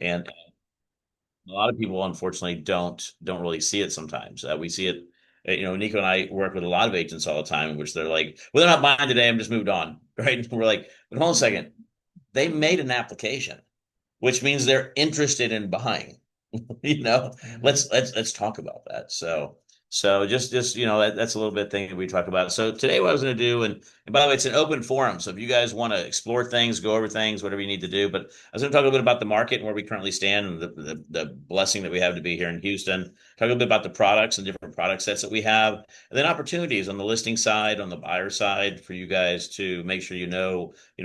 And a lot of people, unfortunately, don't really see it sometimes. We see it, Nico and I work with a lot of agents all the time, in which they're like, "Well, they're not buying today. I'm just moved on." Right? And we're like, "But hold on a second. They made an application, which means they're interested in buying." you know, let's talk about that. So just that's a little bit thing that we talk about. So today what I was going to do, and by the way, it's an open forum. So if you guys want to explore things, go over things, whatever you need to do. But I was going to talk a little bit about the market and where we currently stand and the blessing that we have to be here in Houston. Talk a little bit about the products and different product sets that we have, and then opportunities on the listing side, on the buyer side for you guys to make sure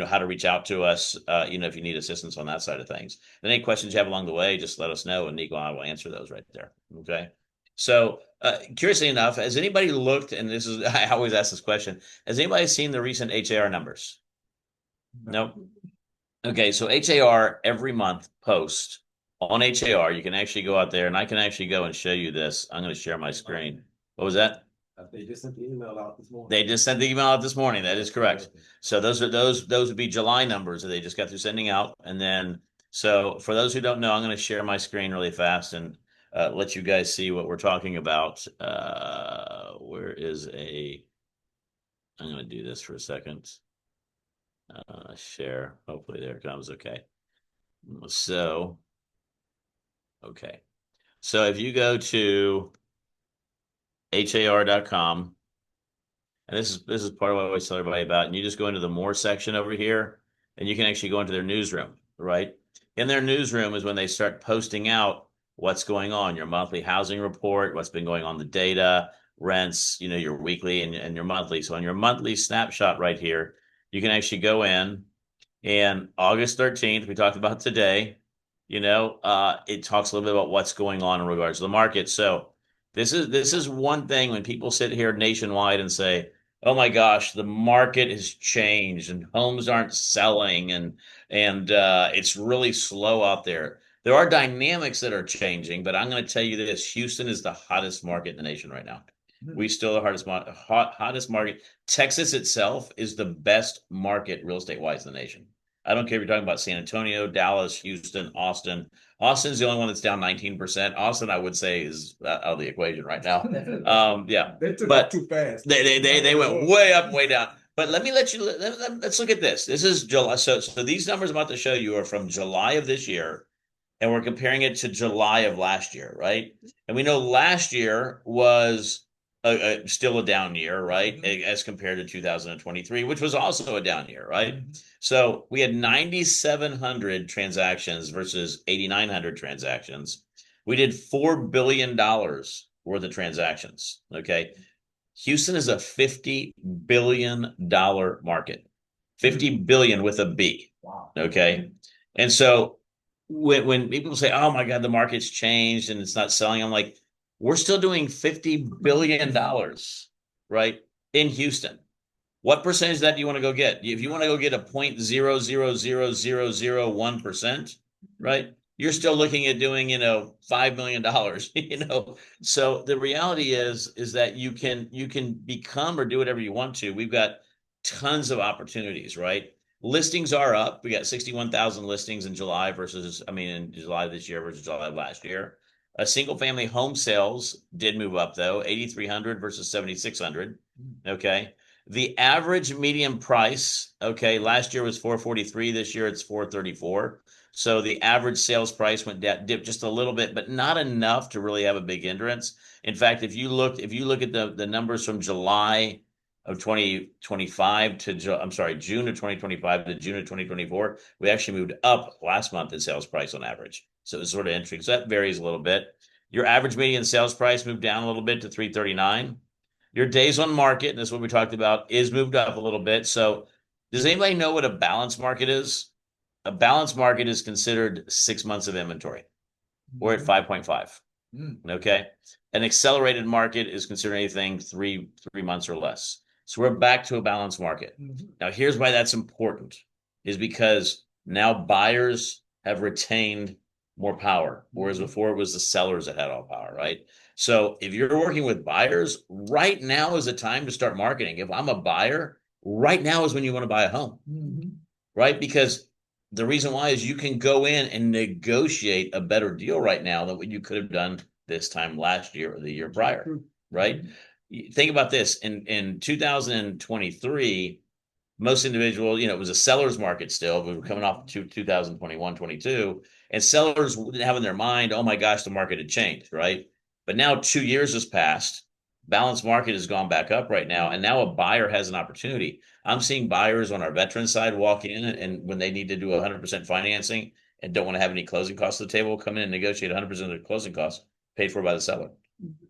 how to reach out to us, if you need assistance on that side of things. And any questions you have along the way, just let us know, and Nico and I will answer those right there. Okay. So, curiously enough, has anybody looked, and this is, I always ask this question, has anybody seen the recent HAR numbers? No. Nope. Okay. So HAR every month post on HAR. You can actually go out there and I can actually go and show you this. I'm going to share my screen. What was that? They just sent the email out this morning. They just sent the email out this morning. That is correct. So those would be July numbers that they just got through sending out. And then so for those who don't know, I'm going to share my screen really fast and let you guys see what we're talking about. Where is a? I'm going to do this for a second. Share. Hopefully there it comes. Okay. So okay. So if you go to har.com. And this is part of what I always tell everybody about. And you just go into the more section over here, and you can actually go into their newsroom, right? In their newsroom is when they start posting out what's going on, your monthly housing report, what's been going on, the data, rents, your weekly and your monthly. So on your monthly snapshot right here, you can actually go in and August 13th, we talked about today, it talks a little bit about what's going on in regards to the market. So this is one thing when people sit here nationwide and say, "Oh my gosh, the market has changed and homes aren't selling and it's really slow out there." There are dynamics that are changing, but I'm going to tell you this: Houston is the hottest market in the nation right now. We still the hottest market. Texas itself is the best market real estate wise in the nation. I don't care if you're talking about San Antonio, Dallas, Houston, Austin. Austin's the only one that's down 19%. Austin, I would say, is out of the equation right now. Yeah, They took but off too fast. they went way up, way down. But let's look at this. This is July. So these numbers I'm about to show you are from July of this year, and we're comparing it to July of last year, right? And we know last year was still a down year, right? As compared to 2023, which was also a down year, right? So we had 9,700 transactions versus 8,900 transactions. We did $4 billion worth of transactions. Okay. Houston is a $50 billion market, 50 billion with a B. Wow. Okay. And so when people say, "Oh my God, the market's changed and it's not selling," I'm like, we're still doing $50 billion, right? In Houston. What percentage of that do you want to go get? If you want to go get a 0.0000001%, right? You're still looking at doing, $5 million, So the reality is that you can become or do whatever you want to. We've got tons of opportunities, right? Listings are up. We got 61,000 listings in July in July this year versus July last year. Single family home sales did move up though, 8,300 versus 7,600. Okay. The average median price, okay, last year was 443. This year it's 434. So the average sales price dipped just a little bit, but not enough to really have a big hindrance. In fact, if you look at the numbers from July of 2025 June of 2025 to June of 2024, we actually moved up last month in sales price on average. So it's sort of interesting. So that varies a little bit. Your average median sales price moved down a little bit to 339. Your days on market, and this is what we talked about, is moved up a little bit. So does anybody know what a balanced market is? A balanced market is considered 6 months of inventory. We're at 5.5. Okay. An accelerated market is considered anything three months or less. So we're back to a balanced market. Now, here's why that's important is because now buyers have retained more power, whereas before it was the sellers that had all power, right? So if you're working with buyers, right now is the time to start marketing. If I'm a buyer, right now is when you want to buy a home, right? Because the reason why is you can go in and negotiate a better deal right now than what you could have done this time last year or the year prior, right? Think about this. In 2023, most individuals, it was a seller's market still. We were coming off to 2021, 22, and sellers didn't have in their mind, oh my gosh, the market had changed, right? But now 2 years has passed. Balanced market has gone back up right now, and now a buyer has an opportunity. I'm seeing buyers on our veteran side walk in, and when they need to do 100% financing and don't want to have any closing costs at the table, come in and negotiate 100% of their closing costs paid for by the seller.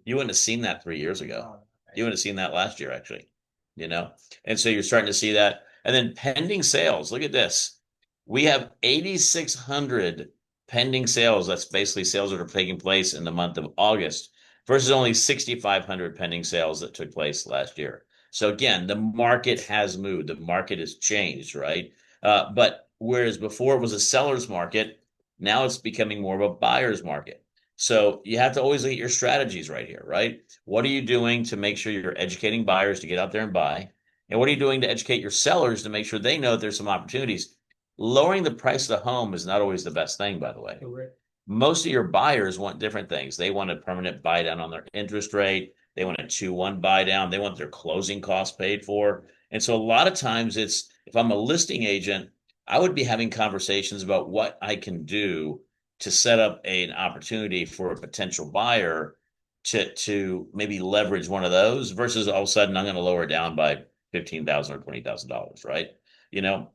You wouldn't have seen that 3 years ago. You wouldn't have seen that last year, actually, you know? And so you're starting to see that. And then pending sales, look at this. We have 8,600 pending sales. That's basically sales that are taking place in the month of August versus only 6,500 pending sales that took place last year. So again, the market has moved. The market has changed, right? But whereas before it was a seller's market, now it's becoming more of a buyer's market. So you have to always look at your strategies right here, right? What are you doing to make sure you're educating buyers to get out there and buy? And what are you doing to educate your sellers to make sure they know that there's some opportunities? Lowering the price of the home is not always the best thing, by the way. Correct. Most of your buyers want different things. They want a permanent buy down on their interest rate. They want a 2-1 buy down. They want their closing costs paid for. And so a lot of times if I'm a listing agent, I would be having conversations about what I can do to set up an opportunity for a potential buyer to maybe leverage one of those versus all of a sudden I'm going to lower it down by $15,000 or $20,000, right? You know,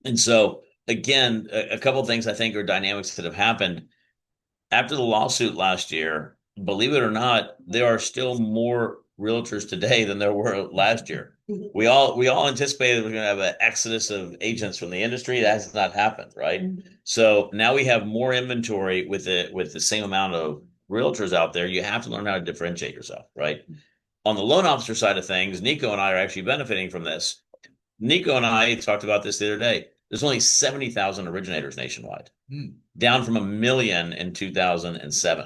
and so again, a couple of things I think are dynamics that have happened after the lawsuit last year. Believe it or not, there are still more realtors today than there were last year. We all anticipated we're going to have an exodus of agents from the industry. That has not happened, right? So now we have more inventory with the same amount of realtors out there. You have to learn how to differentiate yourself, right? On the loan officer side of things, Nico and I are actually benefiting from this. Nico and I talked about this the other day. There's only 70,000 originators nationwide, down from 1 million in 2007.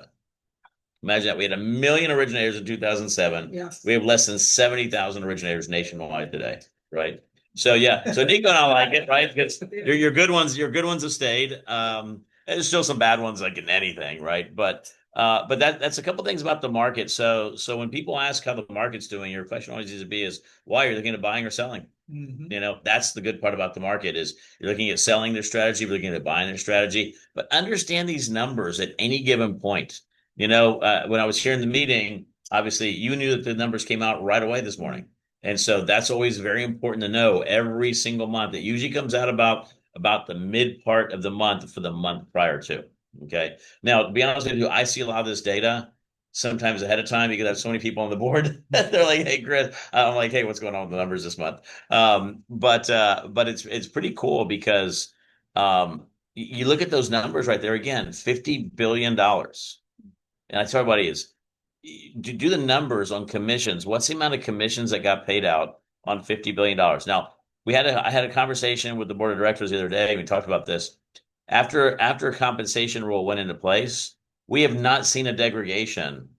Imagine that. We had 1 million originators in 2007. Yes. We have less than 70,000 originators nationwide today, right? So yeah, so Nico and I like it, right? Because your good ones have stayed. There's still some bad ones like in anything, right? But that's a couple things about the market. So when people ask how the market's doing, your question always needs to be is why you're looking at buying or selling. That's the good part about the market is you're looking at selling their strategy, you're looking at buying their strategy, but understand these numbers at any given point. When I was here in the meeting, obviously you knew that the numbers came out right away this morning. And so that's always very important to know every single month. It usually comes out about the mid part of the month for the month prior to. Okay. Now, to be honest with you, I see a lot of this data sometimes ahead of time because I have so many people on the board. They're like, "Hey, Chris," I'm like, "Hey, what's going on with the numbers this month?" But it's pretty cool because you look at those numbers right there again, $50 billion. And I tell everybody is do the numbers on commissions. What's the amount of commissions that got paid out on $50 billion? Now, I had a conversation with the board of directors the other day. We talked about this. After a compensation rule went into place, we have not seen a degradation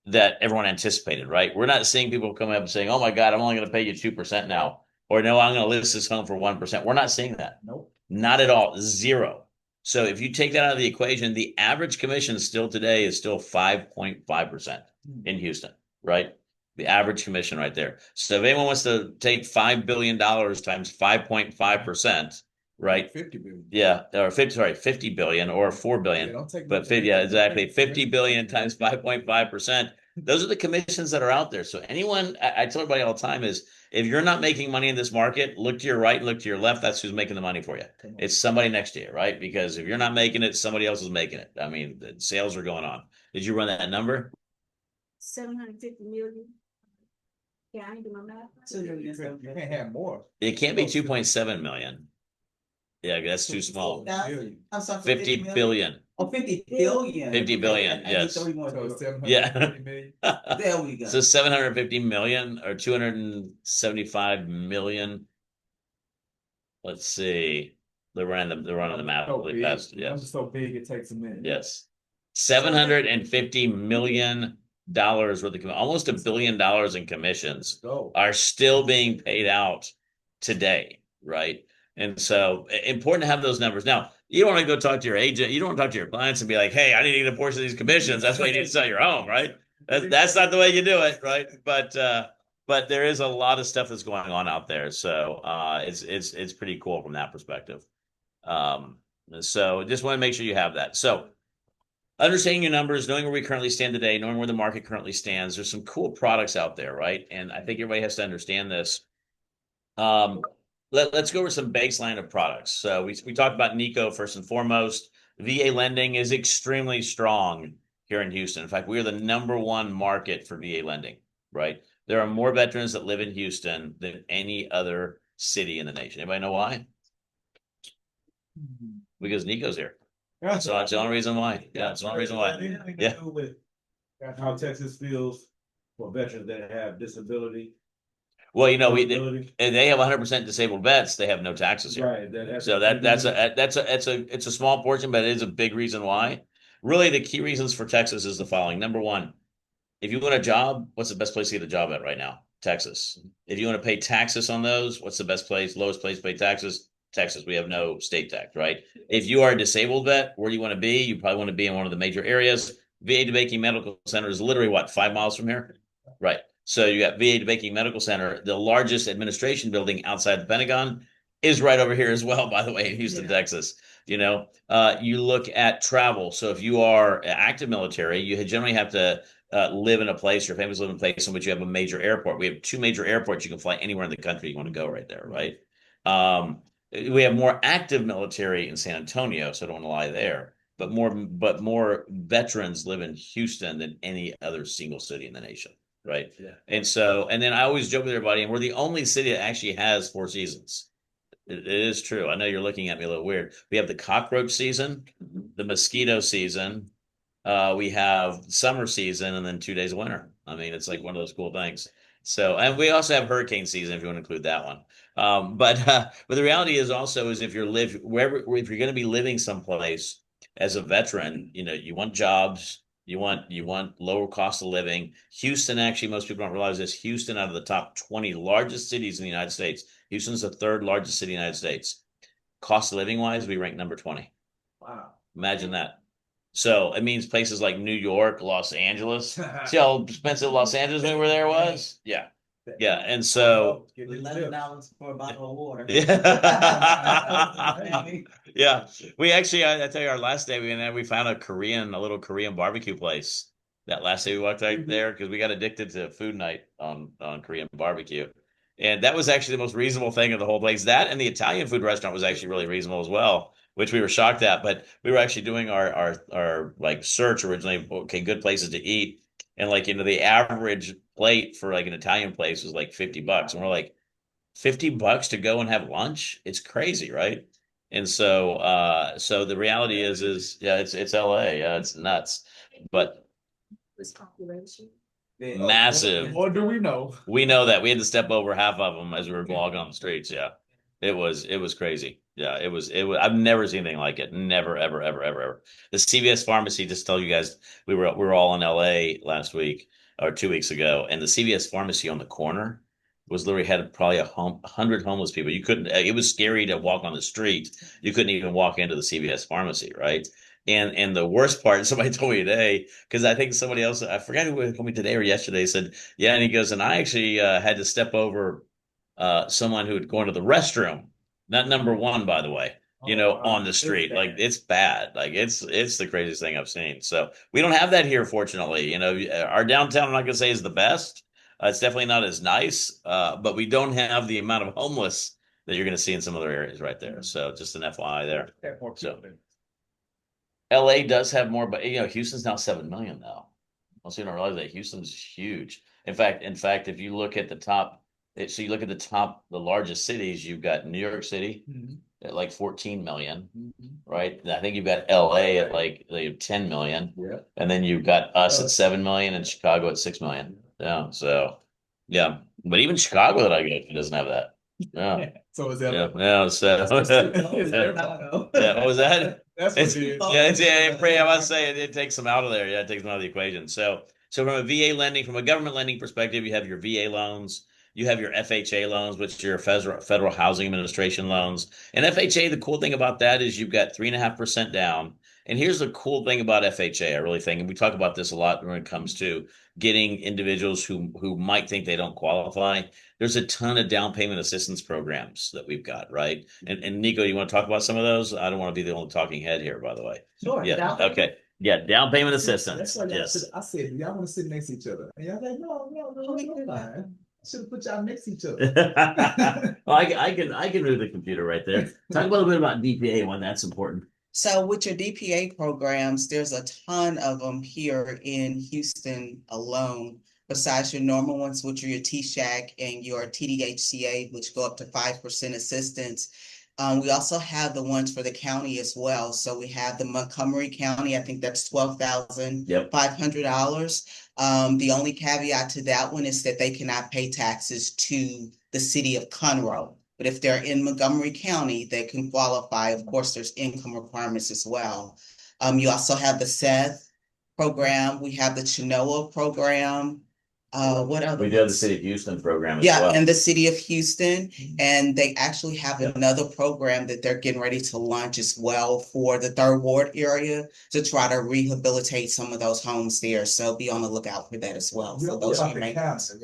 that everyone anticipated, right? We're not seeing people come up and saying, "Oh my God, I'm only going to pay you 2% now," or "No, I'm going to list this home for 1%." We're not seeing that. Nope. Not at all. Zero. So if you take that out of the equation, the average commission still today is still 5.5% in Houston, right? The average commission right there. So if anyone wants to take $5 billion times 5.5%, right? 50 billion. Yeah, or 50 billion or 4 billion. But yeah, exactly. 50 billion times 5.5%. Those are the commissions that are out there. So I tell everybody all the time is if you're not making money in this market, look to your right, look to your left. That's who's making the money for you. It's somebody next to you, right? Because if you're not making it, somebody else is making it. I mean, the sales are going on. Did you run that number? 750 million. Yeah, I ain't do my math. You can't have more. It can't be 2.7 million. Yeah, that's too small. I'm sorry, 50 billion. Oh, 50 billion. 50 billion, yes. So Yeah. 750 million. There we go. So 750 million or 275 million. Let's see. They're running the math really fast. Yes. Yes. So big it takes a minute. Yes. $750 million worth of almost $1 billion in commissions are still being paid out today, right? And so important to have those numbers. Now, you don't want to go talk to your agent. You don't want to talk to your clients and be like, hey, I need to get a portion of these commissions. That's why you need to sell your home, right? That's not the way you do it, right? But there is a lot of stuff that's going on out there. So it's pretty cool from that perspective. So just want to make sure you have that. So understanding your numbers, knowing where we currently stand today, knowing where the market currently stands, there's some cool products out there, right? And I think everybody has to understand this. Let's go over some baseline of products. So we talked about Nico first and foremost. VA lending is extremely strong here in Houston. In fact, we are the #1 market for VA lending, right? There are more veterans that live in Houston than any other city in the nation. Anybody know why? Because Nico's here. So that's the only reason why. Yeah, that's the only reason why. Yeah. That's how Texas feels for veterans that have disability. Well, they have 100% disabled vets. They have no taxes here. Right. So it's a small portion, but it is a big reason why. Really, the key reasons for Texas is the following. #1, if you want a job, what's the best place to get a job at right now? Texas. If you want to pay taxes on those, what's the best place, lowest place to pay taxes? Texas. We have no state tax, right? If you are a disabled vet, where do you want to be? You probably want to be in one of the major areas. VA DeBakey Medical Center is literally what, 5 miles from here? Right. So you got VA DeBakey Medical Center, the largest administration building outside the Pentagon, is right over here as well, by the way, in Houston, Texas. You look at travel. So if you are active military, you generally have to live in a place, your families live in a place in which you have a major airport. We have 2 major airports. You can fly anywhere in the country you want to go right there, right? We have more active military in San Antonio, so I don't want to lie there. But more veterans live in Houston than any other single city in the nation, right? Yeah. And then I always joke with everybody, and we're the only city that actually has 4 seasons. It is true. I know you're looking at me a little weird. We have the cockroach season, the mosquito season, we have summer season, and then 2 days of winter. I mean, it's like one of those cool things. So, and we also have hurricane season if you want to include that one. But the reality is also is if you're going to be living someplace as a veteran, you want jobs, you want lower cost of living. Houston, actually, most people don't realize this. Houston, out of the top 20 largest cities in the United States, Houston's the 3rd largest city in the United States. Cost of living wise, we rank number 20. Wow. Imagine that. So it means places like New York, Los Angeles. See how expensive Los Angeles when we were there was? Yeah. Yeah. And so $11 for a bottle of water. Yeah. We actually, I tell you, our last day we found a little Korean barbecue place. That last day we walked right there because we got addicted to food night on Korean barbecue. And that was actually the most reasonable thing of the whole place. That and the Italian food restaurant was actually really reasonable as well, which we were shocked at. But we were actually doing our like search originally. Okay, good places to eat, and the average plate for like an Italian place was like $50, and we're like, $50 to go and have lunch? It's crazy, right? And so the reality is yeah, it's LA, yeah, it's nuts, but This population. massive. What do we know? We know that we had to step over half of them as we were vlogging on the streets. Yeah, it was crazy. Yeah, it was. I've never seen anything like it. Never, ever, ever, ever, ever. The CVS pharmacy. Just to tell you guys, we were all in LA last week or 2 weeks ago, and the CVS pharmacy on the corner was literally had probably 100 homeless people. You couldn't. It was scary to walk on the street. You couldn't even walk into the CVS pharmacy, right? And the worst part, somebody told me today, because I think somebody else, I forgot who told me today or yesterday, said, yeah, and he goes, and I actually had to step over someone who had gone to the restroom, not #1, by the way, on the street. Like, it's bad. Like, it's the craziest thing I've seen. So we don't have that here, fortunately. Our downtown, I'm not going to say is the best. It's definitely not as nice, but we don't have the amount of homeless that you're going to see in some other areas right there. So just an FYI there. So LA does have more, but Houston's now 7 million though. Most people don't realize that Houston's huge. In fact, if you look at the top, the largest cities, you've got New York City at like 14 million, right? I think you've got LA at like 10 million, and then you've got us at 7 million and Chicago at 6 million. Yeah, so yeah, but even Chicago that I go to doesn't have that. Yeah. So is that? Yeah. So yeah, what was that? That's what it is. I must say it takes them out of there. Yeah, it takes them out of the equation. So from a VA lending, from a government lending perspective, you have your VA loans. You have your FHA loans, which are your Federal Housing Administration loans. And FHA, the cool thing about that is you've got 3.5% down. And here's the cool thing about FHA, I really think, and we talk about this a lot when it comes to getting individuals who might think they don't qualify. There's a ton of down payment assistance programs that we've got, right? And Nico, you want to talk about some of those? I don't want to be the only talking head here, by the way. Sure. Yeah. Okay. Yeah. Down payment That's assistance. why Yes. I said, y'all want to sit next to each other. And y'all like, no, we fine. Should have put y'all next to each other. Well, I can move the computer right there. Talk a little bit about DPA when that's important. So with your DPA programs, there's a ton of them here in Houston alone. Besides your normal ones, which are your TSHAC and your TDHCA, which go up to 5% assistance. We also have the ones for the county as well. So we have the Montgomery County, I think that's $12,500. The only caveat to that one is that they cannot pay taxes to the city of Conroe. But if they're in Montgomery County, they can qualify. Of course, there's income requirements as well. You also have the SETH program. We have the Chinoa program. What other? We do have the City of Houston program as Yeah, well. and the city of Houston, and they actually have another program that they're getting ready to launch as well for the Third Ward area to try to rehabilitate some of those homes there. So be on the lookout for that as well. So those are your main ones.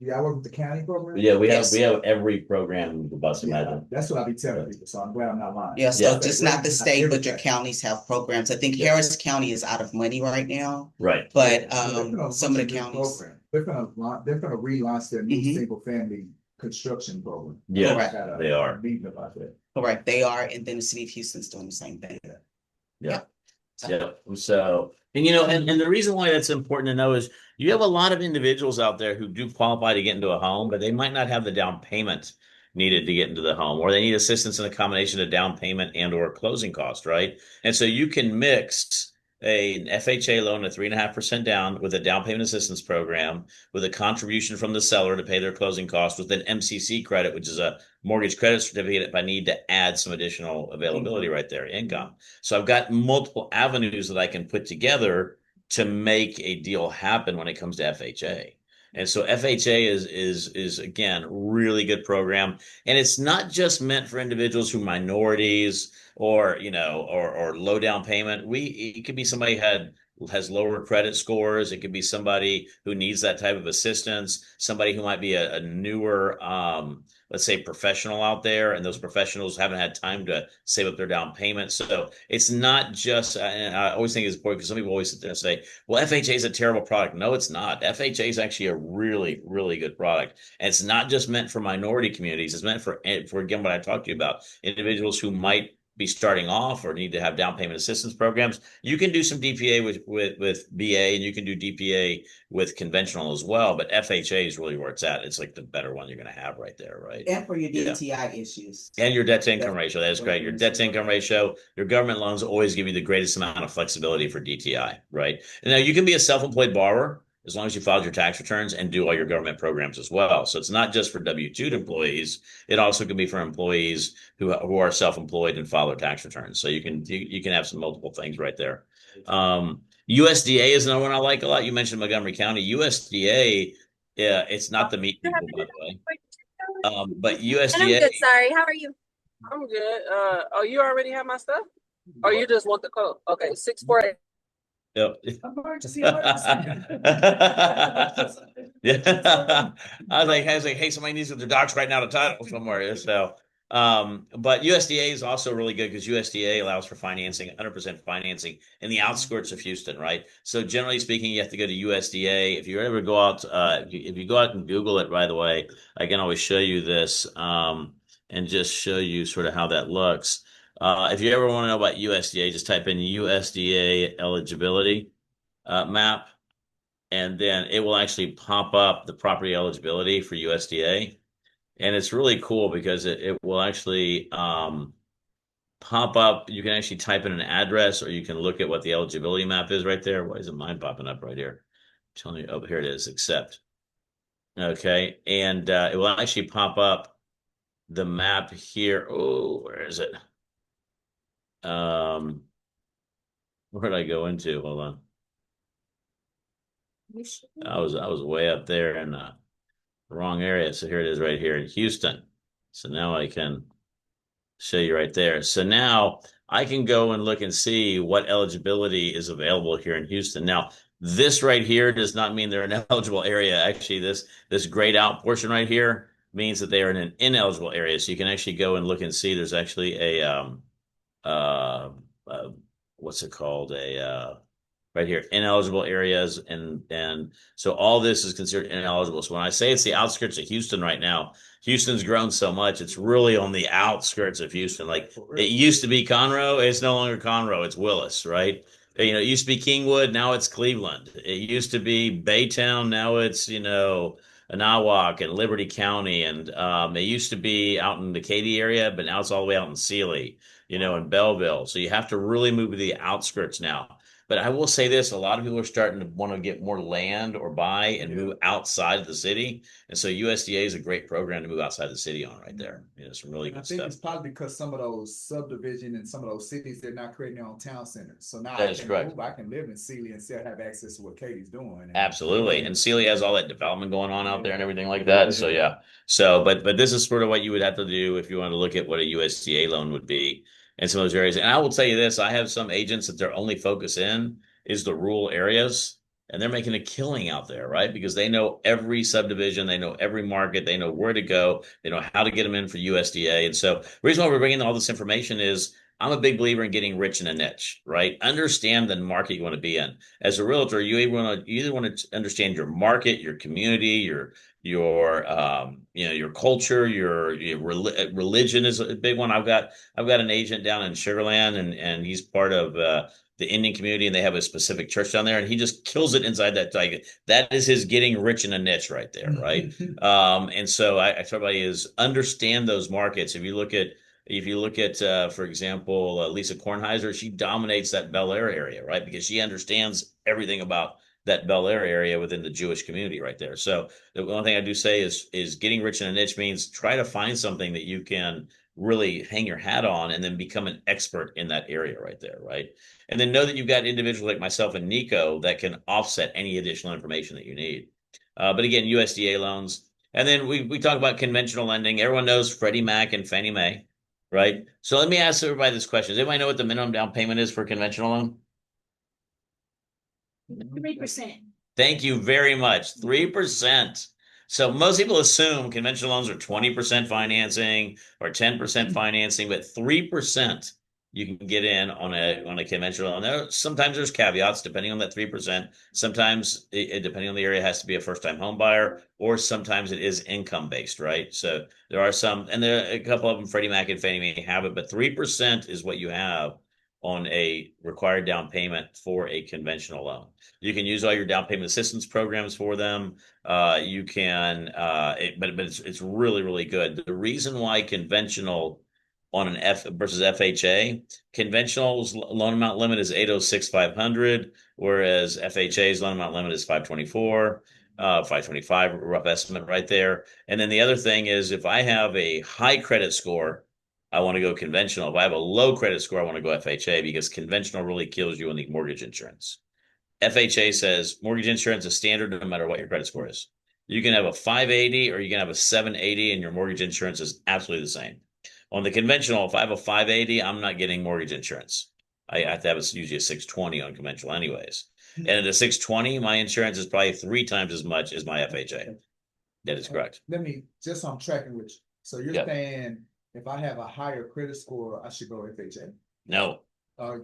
Y'all work with the county program? Yeah, we Yes. have every program you could possibly imagine. That's what I be telling people, so I'm glad I'm not lying. Yeah, so Yeah. just not the state, but your everything. counties have programs. I think Yeah. Harris County is out of money right now, Right. but They're gonna some of the launch a new counties. program. They're gonna relaunch their new Mhm. single family construction program. Yeah, Correct. Had a they are. Meeting about that. Correct, they are, and then the city of Houston's doing the same thing. Yeah. So- Yeah. So, and and the reason why that's important to know is you have a lot of individuals out there who do qualify to get into a home, but they might not have the down payment needed to get into the home, or they need assistance in a combination of down payment and or closing cost, right? And so you can mix an FHA loan at 3.5% down with a down payment assistance program, with a contribution from the seller to pay their closing costs, with an MCC credit, which is a mortgage credit certificate if I need to add some additional availability right there, income. So I've got multiple avenues that I can put together to make a deal happen when it comes to FHA. And so FHA is again really good program, and it's not just meant for individuals who are minorities or or low down payment. It could be somebody has lower credit scores. It could be somebody who needs that type of assistance, somebody who might be a newer let's say professional out there, and those professionals haven't had time to save up their down payment. So it's not just, and I always think it's important because some people always sit there and say, well, FHA is a terrible product. No, it's not. FHA is actually a really, really good product. And it's not just meant for minority communities. It's meant for again, what I talked to you about, individuals who might be starting off or need to have down payment assistance programs. You can do some DPA with BA, and you can do DPA with conventional as well, but FHA is really where it's at. It's like the better one you're going to have right there, right? And for your DTI issues. And your debt to income ratio, that is great. Your debt to income ratio, your government loans always give you the greatest amount of flexibility for DTI, right? And now you can be a self-employed borrower as long as you filed your tax returns and do all your government programs as well. So it's not just for W-2 employees. It also can be for employees who are self-employed and file their tax returns. So you can have some multiple things right there. USDA is another one I like a lot. You mentioned Montgomery County. USDA, yeah, it's not the meat people, by the way. But And I'm USDA. good, sorry. How are you? I'm good. Oh, you already have my stuff? Or you just want the code? Okay, 648. Yep. Emergency. Yeah. I was like, hey, somebody needs their docs right now to title somewhere. So, but USDA is also really good because USDA allows for financing, 100% financing in the outskirts of Houston, right? So generally speaking, you have to go to USDA. If you ever go out, if you go out and Google it, by the way, I can always show you this, and just show you sort of how that looks. If you ever want to know about USDA, just type in USDA eligibility map, and then it will actually pop up the property eligibility for USDA. And it's really cool because it will actually pop up. You can actually type in an address, or you can look at what the eligibility map is right there. Why isn't mine popping up right here? I'm telling you, oh, here it is, accept. Okay, and it will actually pop up the map here. Oh, where is it? Where did I go into? Hold on. I was way up there, and wrong area. So here it is right here in Houston. So now I can show you right there. So now I can go and look and see what eligibility is available here in Houston. Now, this right here does not mean they're an eligible area. Actually, this grayed out portion right here means that they are in an ineligible area. So you can actually go and look and see there's actually a uh, uh what's it called? Right here, ineligible areas, and so all this is considered ineligible. So when I say it's the outskirts of Houston right now, Houston's grown so much, it's really on the outskirts of Houston. Like it used to be Conroe, it's no longer Conroe, it's Willis, right? It used to be Kingwood, now it's Cleveland. It used to be Baytown, now it's, Anahuac and Liberty County. And it used to be out in the Katy area, but now it's all the way out in Sealy, in Belleville. So you have to really move to the outskirts now. But I will say this, a lot of people are starting to want to get more land or buy and move outside of the city. And so USDA is a great program to move outside the city on right there. Some really good stuff. I think it's probably because some of those subdivision and some of those cities, they're not creating their own town centers. So now that is correct. I can live in Sealy and still have access to what Katie's doing. Absolutely. And Sealy has all that development going on out there and everything like that. So yeah. So, but this is sort of what you would have to do if you want to look at what a USDA loan would be in some of those areas. And I will tell you this, I have some agents that their only focus in is the rural areas, and they're making a killing out there, right? Because they know every subdivision, they know every market, they know where to go, they know how to get them in for USDA. And so the reason why we're bringing all this information is I'm a big believer in getting rich in a niche, right? Understand the market you want to be in. As a realtor, you either want to understand your market, your community, your culture, your religion is a big one. I've got an agent down in Sugarland, and he's part of the Indian community, and they have a specific church down there, and he just kills it inside that. Like, that is his getting rich in a niche right there, right? And so I tell everybody is understand those markets. If you look at, for example, Lisa Kornheiser, she dominates that Bel Air area, right? Because she understands everything about that Bel Air area within the Jewish community right there. So the one thing I do say is getting rich in a niche means try to find something that you can really hang your hat on and then become an expert in that area right there, right? And then know that you've got individuals like myself and Nico that can offset any additional information that you need. But again, USDA loans. And then we talk about conventional lending. Everyone knows Freddie Mac and Fannie Mae, right? So let me ask everybody this question. Does anybody know what the minimum down payment is for a conventional loan? 3%. Thank you very much. 3%. So most people assume conventional loans are 20% financing or 10% financing, but 3% you can get in on a conventional loan. Sometimes there's caveats depending on that 3%. Sometimes depending on the area, it has to be a first-time home buyer, or sometimes it is income-based, right? So there are some, and there are a couple of them, Freddie Mac and Fannie Mae have it, but 3% is what you have on a required down payment for a conventional loan. You can use all your down payment assistance programs for them. You can, but it's really, really good. The reason why conventional on an F versus FHA, conventional's loan amount limit is 806,500, whereas FHA's loan amount limit is 524, 525, rough estimate right there. And then the other thing is, if I have a high credit score, I want to go conventional. If I have a low credit score, I want to go FHA, because conventional really kills you on the mortgage insurance. FHA says mortgage insurance is standard no matter what your credit score is. You can have a 580 or you can have a 780, and your mortgage insurance is absolutely the same. On the conventional, if I have a 580, I'm not getting mortgage insurance. I have to have usually a 620 on conventional anyways. And at a 620, my insurance is probably 3 times as much as my FHA. That is correct. Just so I'm tracking with you. So you're saying if I have a higher credit score, I should go FHA? No.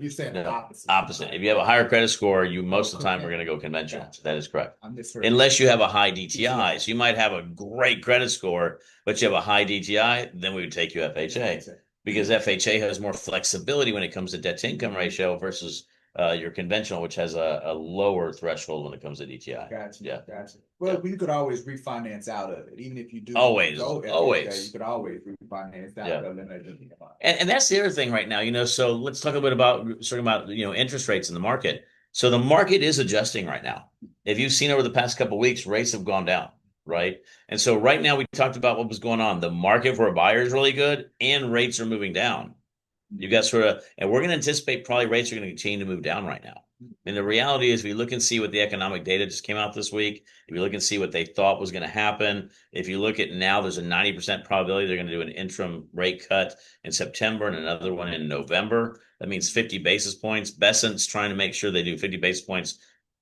You're saying the opposite. Opposite. If you have a higher credit score, you most of the time are going to go conventional. Gotcha. That is correct. I misheard. Unless you have a high DTI. So you might have a great credit score, but you have a high DTI, then we would take you FHA. Because FHA has more flexibility when it comes to debt to income ratio versus your conventional, which has a lower threshold when it comes to DTI. Gotcha. Yeah. Gotcha. Well, you could always refinance out of it, even if you do. Always. Go Always. You could always refinance out of it. And that's the other thing right now, so let's talk a bit about interest rates in the market. So the market is adjusting right now. If you've seen over the past couple of weeks, rates have gone down, right? And so right now we talked about what was going on. The market for a buyer is really good and rates are moving down. You've got and we're going to anticipate probably rates are going to continue to move down right now. And the reality is we look and see what the economic data just came out this week. If you look and see what they thought was going to happen, if you look at now, there's a 90% probability they're going to do an interim rate cut in September and another one in November. That means 50 basis points. Bessent's trying to make sure they do 50 basis points.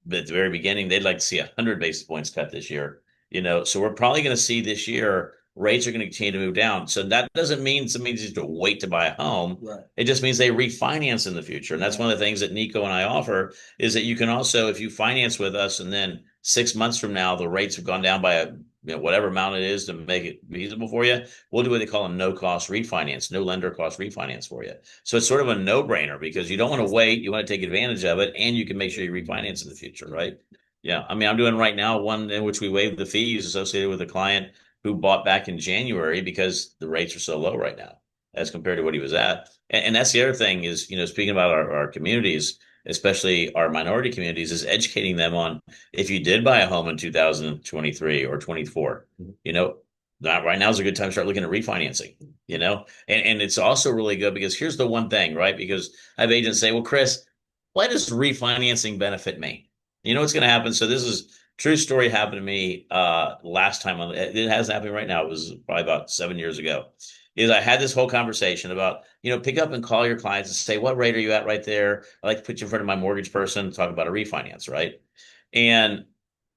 But at the very beginning, they'd like to see 100 basis points cut this year. So we're probably going to see this year rates are going to continue to move down. So that doesn't mean somebody needs to wait to buy a home. Right. It just means they refinance in the future. And that's one of the things that Nico and I offer is that you can also, if you finance with us and then 6 months from now, the rates have gone down by whatever amount it is to make it feasible for you, we'll do what they call a no-cost refinance, no lender cost refinance for you. So it's sort of a no-brainer because you don't want to wait. You want to take advantage of it and you can make sure you refinance in the future, right? Yeah. I mean, I'm doing right now one in which we waive the fees associated with a client who bought back in January because the rates are so low right now as compared to what he was at. And that's the other thing is, speaking about our communities, especially our minority communities, is educating them on if you did buy a home in 2023 or 24, not right now is a good time to start looking at refinancing, and it's also really good because here's the one thing, right? Because I have agents say, well, Chris, why does refinancing benefit me? You know what's going to happen? So this is true story happened to me last time. It hasn't happened right now. It was probably about 7 years ago. Is I had this whole conversation about, pick up and call your clients and say, what rate are you at right there? I like to put you in front of my mortgage person and talk about a refinance, right? And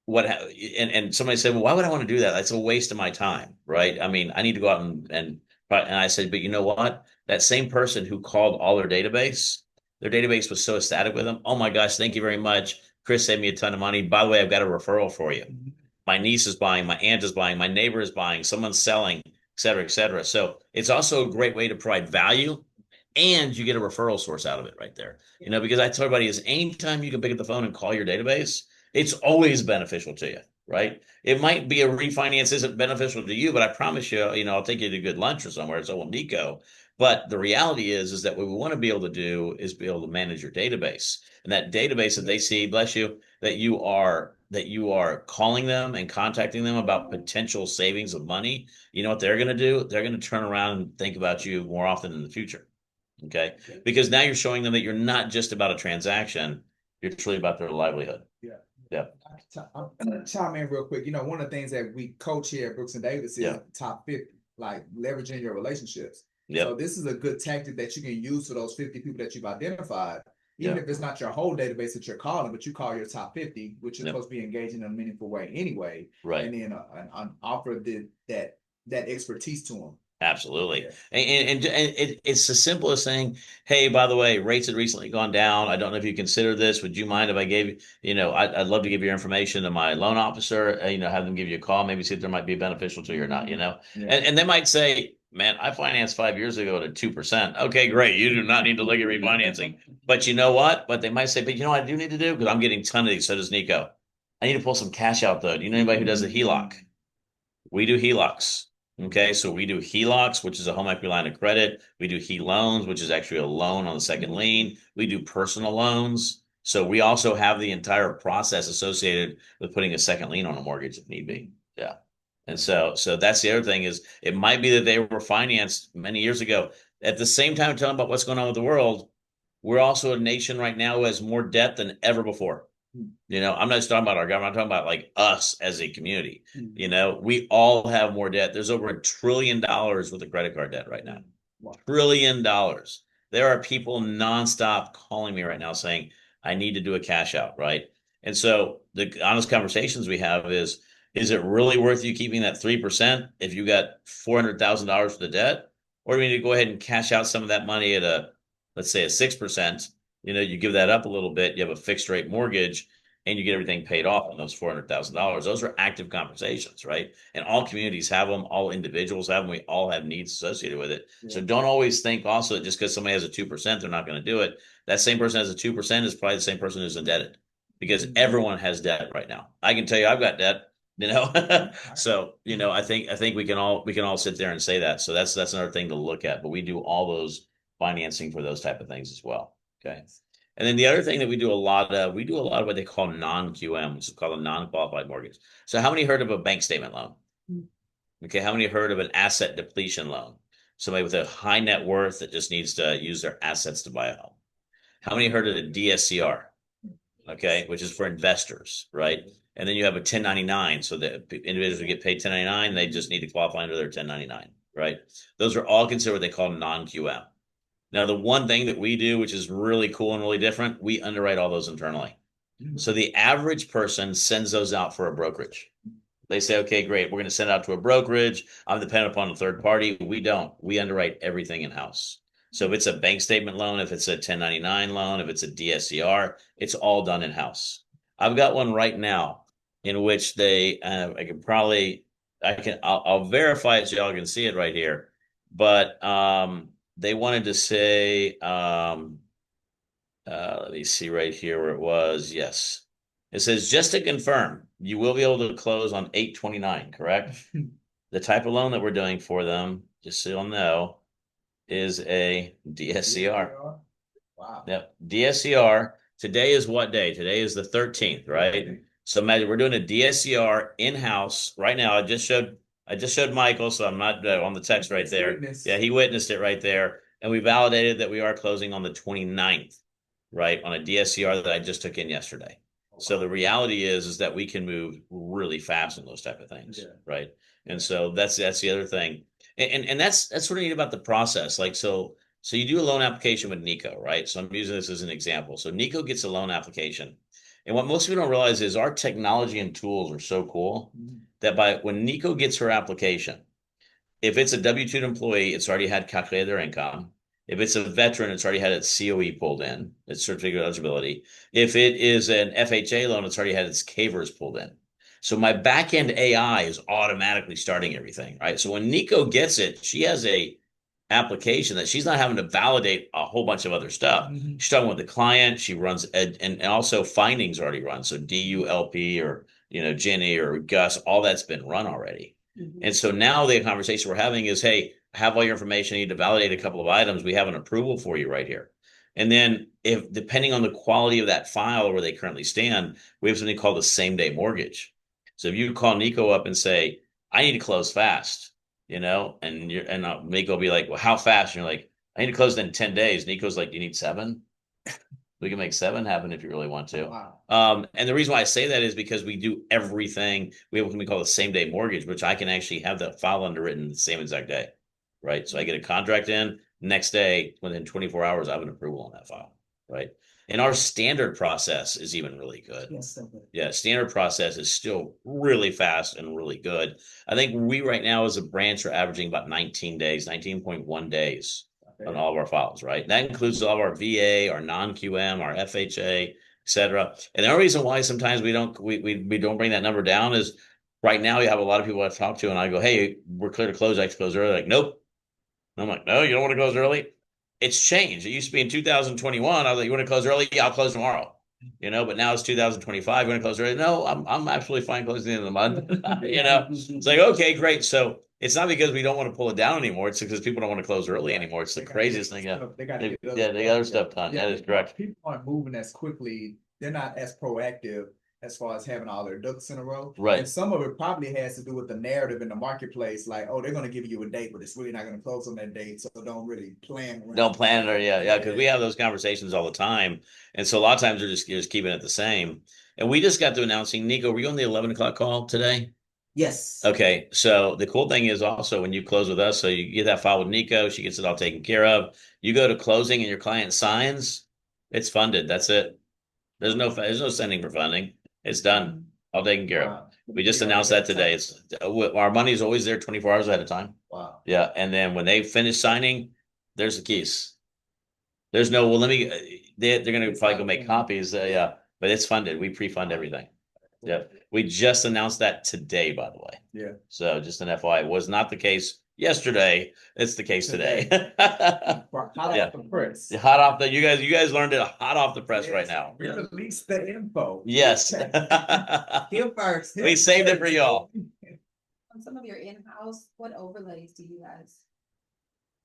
and somebody said, well, why would I want to do that? That's a waste of my time, right? I mean, I need to go out and I said, but you know what? That same person who called all their database was so ecstatic with them. Oh my gosh, thank you very much. Chris saved me a ton of money. By the way, I've got a referral for you. My niece is buying, my aunt is buying, my neighbor is buying, someone's selling, et cetera, et cetera. So it's also a great way to provide value and you get a referral source out of it right there. Because I tell everybody is anytime you can pick up the phone and call your database, it's always beneficial to you, right? It might be a refinance isn't beneficial to you, but I promise you, I'll take you to a good lunch or somewhere. So will Nico. But the reality is that what we want to be able to do is be able to manage your database. And that database that they see, bless you, that you are calling them and contacting them about potential savings of money, you know what they're going to do? They're going to turn around and think about you more often in the future. Okay. Because now you're showing them that you're not just about a transaction, you're truly about their livelihood. Yeah. Yeah. I'm gonna chime in real quick. One of the things that we coach here at Brooks and Davis is top 50, like leveraging your relationships. Yep. So this is a good tactic that you can use for those 50 people that you've identified. Even if it's not your whole database that you're calling, but you call your top 50, which is supposed to be engaging in a meaningful way anyway. Right. And then offer that expertise to them. Absolutely. And it's as simple as saying, hey, by the way, rates had recently gone down. I don't know if you consider this. Would you mind if I gave, I'd love to give your information to my loan officer, have them give you a call, maybe see if there might be beneficial to you or not, and they might say, man, I financed 5 years ago at 2%. Okay, great. You do not need to look at refinancing. But you know what? But they might say, but what I do need to do? Because I'm getting a ton of these. So does Nico. I need to pull some cash out though. Do you know anybody who does a HELOC? We do HELOCs. Okay, so we do HELOCs, which is a home equity line of credit. We do HE loans, which is actually a loan on the second lien. We do personal loans. So we also have the entire process associated with putting a second lien on a mortgage if need be. Yeah. And so that's the other thing is it might be that they were financed many years ago. At the same time, telling about what's going on with the world, we're also a nation right now who has more debt than ever before. I'm not just talking about our government. I'm talking about like us as a community. We all have more debt. There's over $1 trillion worth of credit card debt right now. $1 trillion. There are people nonstop calling me right now saying, I need to do a cash out, right? And so the honest conversations we have is it really worth you keeping that 3% if you got $400,000 for the debt? Or do we need to go ahead and cash out some of that money at let's say a 6%? You give that up a little bit, you have a fixed rate mortgage, and you get everything paid off on those $400,000. Those are active conversations, right? And all communities have them, all individuals have them, we all have needs associated with it. Yeah. So don't always think also that just because somebody has a 2%, they're not going to do it. That same person has a 2% is probably the same person who's indebted because everyone has debt right now. I can tell you I've got debt. So I think we can all sit there and say that. So that's another thing to look at. But we do all those financing for those type of things as well. Okay. And then the other thing that we do a lot of what they call non-QM, which is called a non-qualified mortgage. So how many heard of a bank statement loan? Okay. How many heard of an asset depletion loan? Somebody with a high net worth that just needs to use their assets to buy a home. How many heard of the DSCR? okay, which is for investors, right? And then you have a 1099, so that individuals who get paid 1099, they just need to qualify under their 1099, right? Those are all considered what they call non-QM. Now, the one thing that we do, which is really cool and really different, we underwrite all those internally. So the average person sends those out for a brokerage. They say, okay, great, we're going to send it out to a brokerage. I'm dependent upon a third party. We don't. We underwrite everything in-house. So if it's a bank statement loan, if it's a 1099 loan, if it's a DSCR, it's all done in-house. I've got one right now in which I'll verify it so y'all can see it right here. But they wanted to say, let me see right here where it was. Yes. It says, just to confirm, you will be able to close on 8/29, correct? The type of loan that we're doing for them, just so you'll know, is a DSCR. Wow. Yep. DSCR. Today is what day? Today is the 13th, right? So imagine we're doing a DSCR in-house right now. I just showed Michael, so I'm not on the text right there. Yeah, he witnessed it right there. And we validated that we are closing on the 29th, right? On a DSCR that I just took in yesterday. So the reality is that we can move really fast in those type of things, right? And so that's the other thing. And that's sort of neat about the process. Like, so you do a loan application with Nico, right? So I'm using this as an example. So Nico gets a loan application. And what most people don't realize is our technology and tools are so cool that when Nico gets her application, if it's a W-2 employee, it's already had calculated their income. If it's a veteran, it's already had its COE pulled in, its certificate of eligibility. If it is an FHA loan, it's already had its CAVRs pulled in. So my back-end AI is automatically starting everything, right? So when Nico gets it, she has a application that she's not having to validate a whole bunch of other stuff. She's talking with the client. She runs and also findings already run. So DULP or Jenny or Gus, all that's been run already. And so now the conversation we're having is, hey, have all your information. You need to validate a couple of items. We have an approval for you right here. And then if depending on the quality of that file where they currently stand, we have something called a same day mortgage. So if you call Nico up and say, I need to close fast, and Nico will be like, well, how fast? And you're like, I need to close in 10 days. Nico's like, you need 7? We can make 7 happen if you really want to. Wow. And the reason why I say that is because we do everything. We have what we call the same day mortgage, which I can actually have the file underwritten the same exact day, right? So I get a contract in, next day, within 24 hours, I have an approval on that file, right? And our standard process is even really good. Yes, sir. Yeah, standard process is still really fast and really good. I think we right now as a branch are averaging about 19 days, 19.1 days on all of our files, right? That includes all of our VA, our non-QM, our FHA, et cetera. And the only reason why sometimes we don't bring that number down is right now you have a lot of people I've talked to and I go, hey, we're clear to close. I can close early. Like, nope. And I'm like, no, you don't want to close early. It's changed. It used to be in 2021. I was like, you want to close early? Yeah, I'll close tomorrow. But now it's 2025. We're going to close early. No, I'm absolutely fine closing the end of the month. It's like, okay, great. So it's not because we don't want to pull it down anymore. It's because people don't want to close early anymore. It's the craziest thing. They got other stuff done. Yeah, that is correct. People aren't moving as quickly. They're not as proactive as far as having all their ducks in a row. Right. And some of it probably has to do with the narrative in the marketplace, like, oh, they're going to give you a date, but it's really not going to close on that date. So don't really plan. Don't plan it, or yeah, because we have those conversations all the time. And so a lot of times they're just keeping it the same. And we just got to announcing, Nico, were you on the 11 o'clock call today? Yes. Okay. So the cool thing is also when you close with us, so you get that file with Nico, she gets it all taken care of. You go to closing and your client signs, it's funded. That's it. There's no sending for funding. It's done. All taken care of. We just announced that today. Our money is always there 24 hours ahead of time. Wow. Yeah. And then when they finish signing, there's the keys. There's no, well, they're going to probably go make copies. Yeah. But it's funded. We pre-fund everything. Yeah. We just announced that today, by the way. Yeah. So just an FYI, it was not the case yesterday. It's the case today. Hot off the press. You guys learned it hot off the press right now. We released the info. Yes. Here first. We saved it for y'all. On some of your in-house, what overlays do you guys?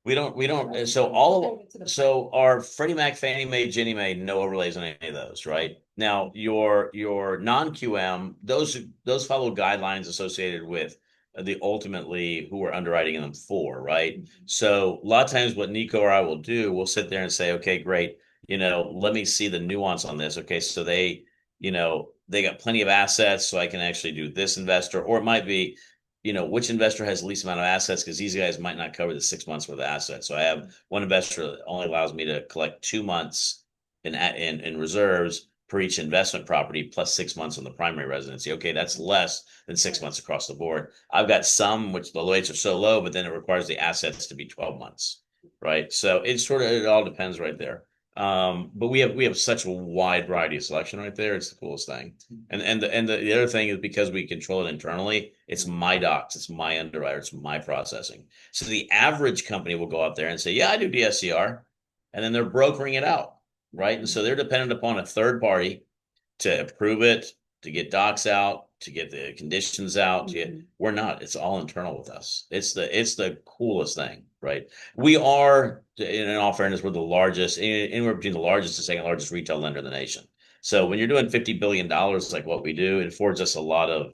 We don't. So our Freddie Mac, Fannie Mae, Ginnie Mae, no overlays on any of those, right? Now your non-QM, those follow guidelines associated with the ultimately who we're underwriting them for, right? So a lot of times what Nico or I will do, we'll sit there and say, okay, great. let me see the nuance on this. Okay, so they got plenty of assets, so I can actually do this investor, or it might be, which investor has the least amount of assets, because these guys might not cover the 6 months worth of assets. So I have one investor that only allows me to collect 2 months in reserves per each investment property, plus 6 months on the primary residency. Okay, that's less than 6 months across the board. I've got some which the rates are so low, but then it requires the assets to be 12 months, right? So it all depends right there. But we have such a wide variety of selection right there. It's the coolest thing. And the other thing is, because we control it internally, it's my docs, it's my underwriter, it's my processing. So the average company will go out there and say, yeah, I do DSCR, and then they're brokering it out, right? And so they're dependent upon a third party to approve it, to get docs out, to get the conditions out. We're not. It's all internal with us. It's the coolest thing, right? We are, in all fairness, we're the largest, anywhere between the largest and second largest retail lender in the nation. So when you're doing $50 billion like what we do, it affords us a lot of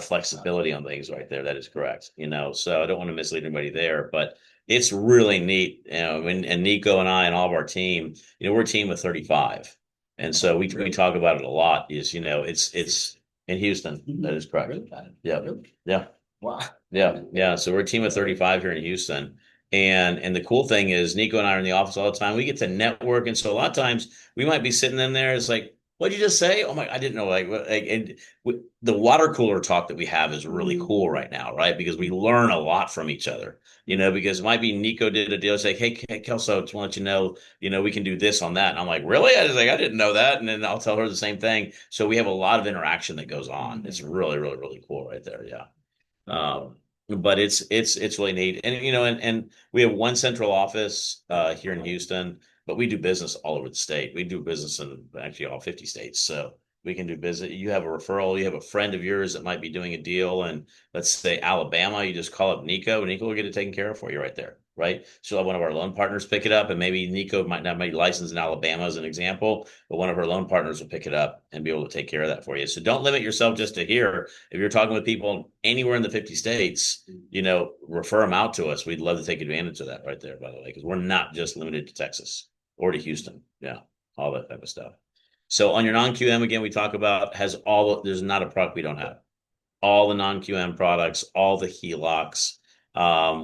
flexibility on things right there. That is correct. So I don't want to mislead anybody there, but it's really neat. And Nico and I and all of our team, we're a team of 35. And so we talk about it a lot. It's in Houston. That is correct. Yeah. Yeah. Wow. Yeah. So we're a team of 35 here in Houston. And the cool thing is, Nico and I are in the office all the time. We get to network. And so a lot of times we might be sitting in there. It's like, what'd you just say? Oh my, I didn't know. And the water cooler talk that we have is really cool right now, right? Because we learn a lot from each other, because it might be Nico did a deal. It's like, hey, Kelso, just want to let you know, we can do this on that. And I'm like, really? I didn't know that. And then I'll tell her the same thing. So we have a lot of interaction that goes on. It's really, really, really cool right there. Yeah. But it's really neat. And, and we have one central office here in Houston, but we do business all over the state. We do business in actually all 50 states. So we can do business. You have a referral, you have a friend of yours that might be doing a deal, and let's say Alabama, you just call up Nico. Nico will get it taken care of for you right there, right? So have one of our loan partners pick it up, and maybe Nico might not be licensed in Alabama as an example, but one of our loan partners will pick it up and be able to take care of that for you. So don't limit yourself just to here. If you're talking with people anywhere in the 50 states, refer them out to us. We'd love to take advantage of that right there, by the way, because we're not just limited to Texas or to Houston. Yeah, all that type of stuff. So on your non-QM, again, we talk about there's not a product we don't have. All the non-QM products, all the HELOCs.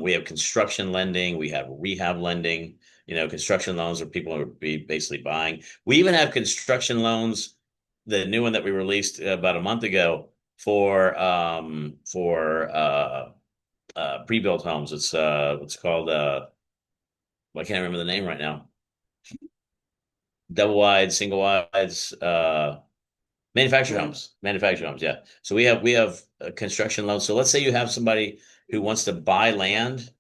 We have construction lending. We have rehab lending. Construction loans are people who are basically buying. We even have construction loans, the new one that we released about a month ago for pre-built homes. It's what's called I can't remember the name right now. Double wide, single wides, manufactured homes, yeah. So we have a construction loan. So let's say you have somebody who wants to buy land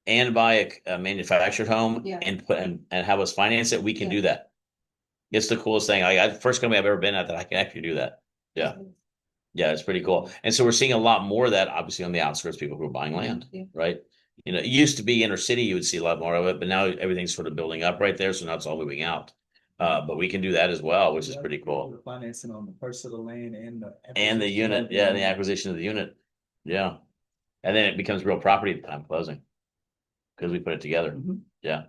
and buy a manufactured home and have us finance it. We can do that. It's the coolest thing. First company I've ever been at that I can actually do that. Yeah. Yeah, it's pretty cool. And so we're seeing a lot more of that, obviously, on the outskirts, people who are buying land, right? It used to be inner city, you would see a lot more of it, but now everything's sort of building up right there. So now it's all moving out. But we can do that as well, which is pretty cool. Financing on the purchase of the land and the unit. Yeah, and the acquisition of the unit. Yeah. And then it becomes real property at the time of closing because we put it together. Yeah.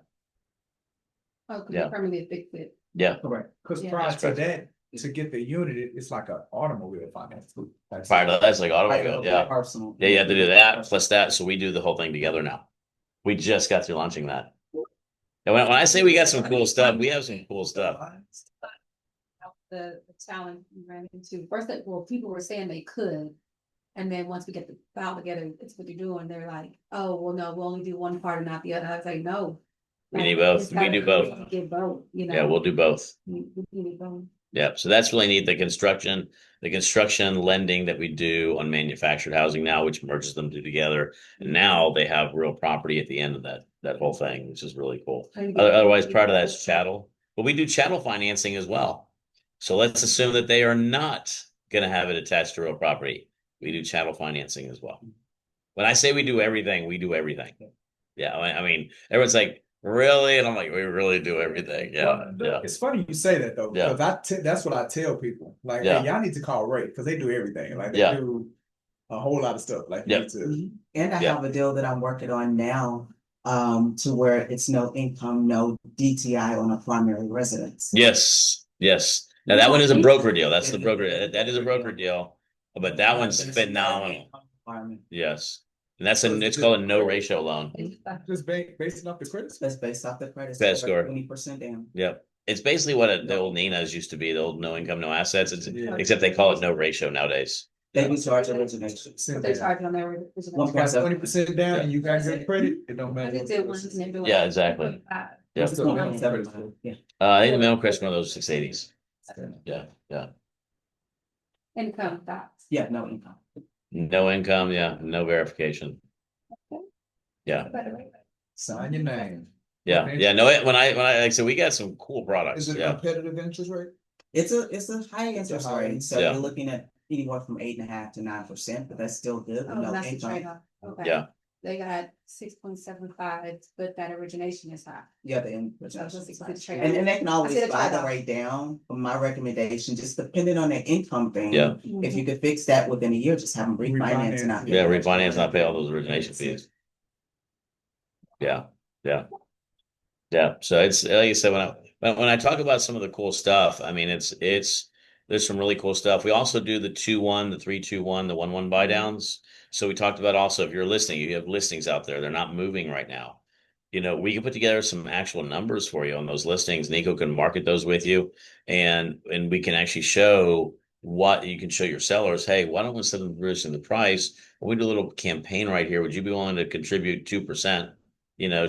Oh, because you're permanently a big fit. Yeah. Correct. Because prior to that, to get the unit, it's like an automobile finance. Prior to that, it's like automobile. Yeah. Personal. Yeah, you have to do that plus that. So we do the whole thing together now. We just got through launching that. And when I say we got some cool stuff, we have some cool stuff. The challenge we ran into first, people were saying they could, and then once we get the file together, it's what they're doing. They're like, "Oh, well, no, we'll only do one part and not the other." I was like, "No, we need both. We do both. Get both. Yeah, we'll do both. We need both. Yeah, so that's really neat. The construction lending that we do on manufactured housing now, which merges them together, and now they have real property at the end of that whole thing, which is really cool. Otherwise, prior to that, it's chattel. But we do chattel financing as well. So let's assume that they are not going to have it attached to real property. We do chattel financing as well. When I say we do everything, we do everything. Yeah, I mean, everyone's like, really? And I'm like, we really do everything. Yeah. Well, it's funny you say that though, because that's what I tell people. Like, hey, y'all need to call Ray because they do everything. Like they do a whole lot of stuff. Like and I have a deal that I'm working on now to where it's no income, no DTI on a primary residence. Yes, yes. Now that one is a broker deal. That's the broker. That is a broker deal, but that one's phenomenal. Yes, and it's called a no ratio loan. Just based off the credit. That's based off the credit Credit score. 20% down. Yep. It's basically what the old Nina's used to be, the old no income, no assets. Yeah. Except they call it no ratio nowadays. They do charge origination. What they charge on their. You got 20% down and you got good credit, it don't I matter. just did one and they're doing. Yeah, exactly. Yeah. It's still around 7. Yeah. I think the minimum credit score of those 680s. Yeah, yeah. Income dots. Yeah, no income. No income, yeah, no verification. Yeah, Sign your name. yeah, yeah. No, when I like I said, we got some cool products. Is it a Yeah, competitive interest rate? It's a high interest high- rate, so Yeah. you're looking at anywhere from 8.5% to 9%, but that's still good. with Oh, no that's the income. trade-off. Okay. Yeah. They got 6.75, but that origination is high. Yeah, the So it's a good and trade-off. they can always I see the buy the trade-off. rate down. But my recommendation, just depending on their income thing. Yeah. If you could fix that within a year, just have them refinance and not. yeah. Refinance, not pay all those origination fees. Yeah, yeah, yeah. So it's like I said, when I talk about some of the cool stuff, I mean it's there's some really cool stuff. We also do the 2-1, the 3-2-1, the 1-1 buy downs. So we talked about also if you're listing, you have listings out there, they're not moving right now. You know, we can put together some actual numbers for you on those listings. Nico can market those with you, and we can actually show what you can show your sellers. Hey, why don't we instead of reducing the price, we do a little campaign right here? Would you be willing to contribute 2%,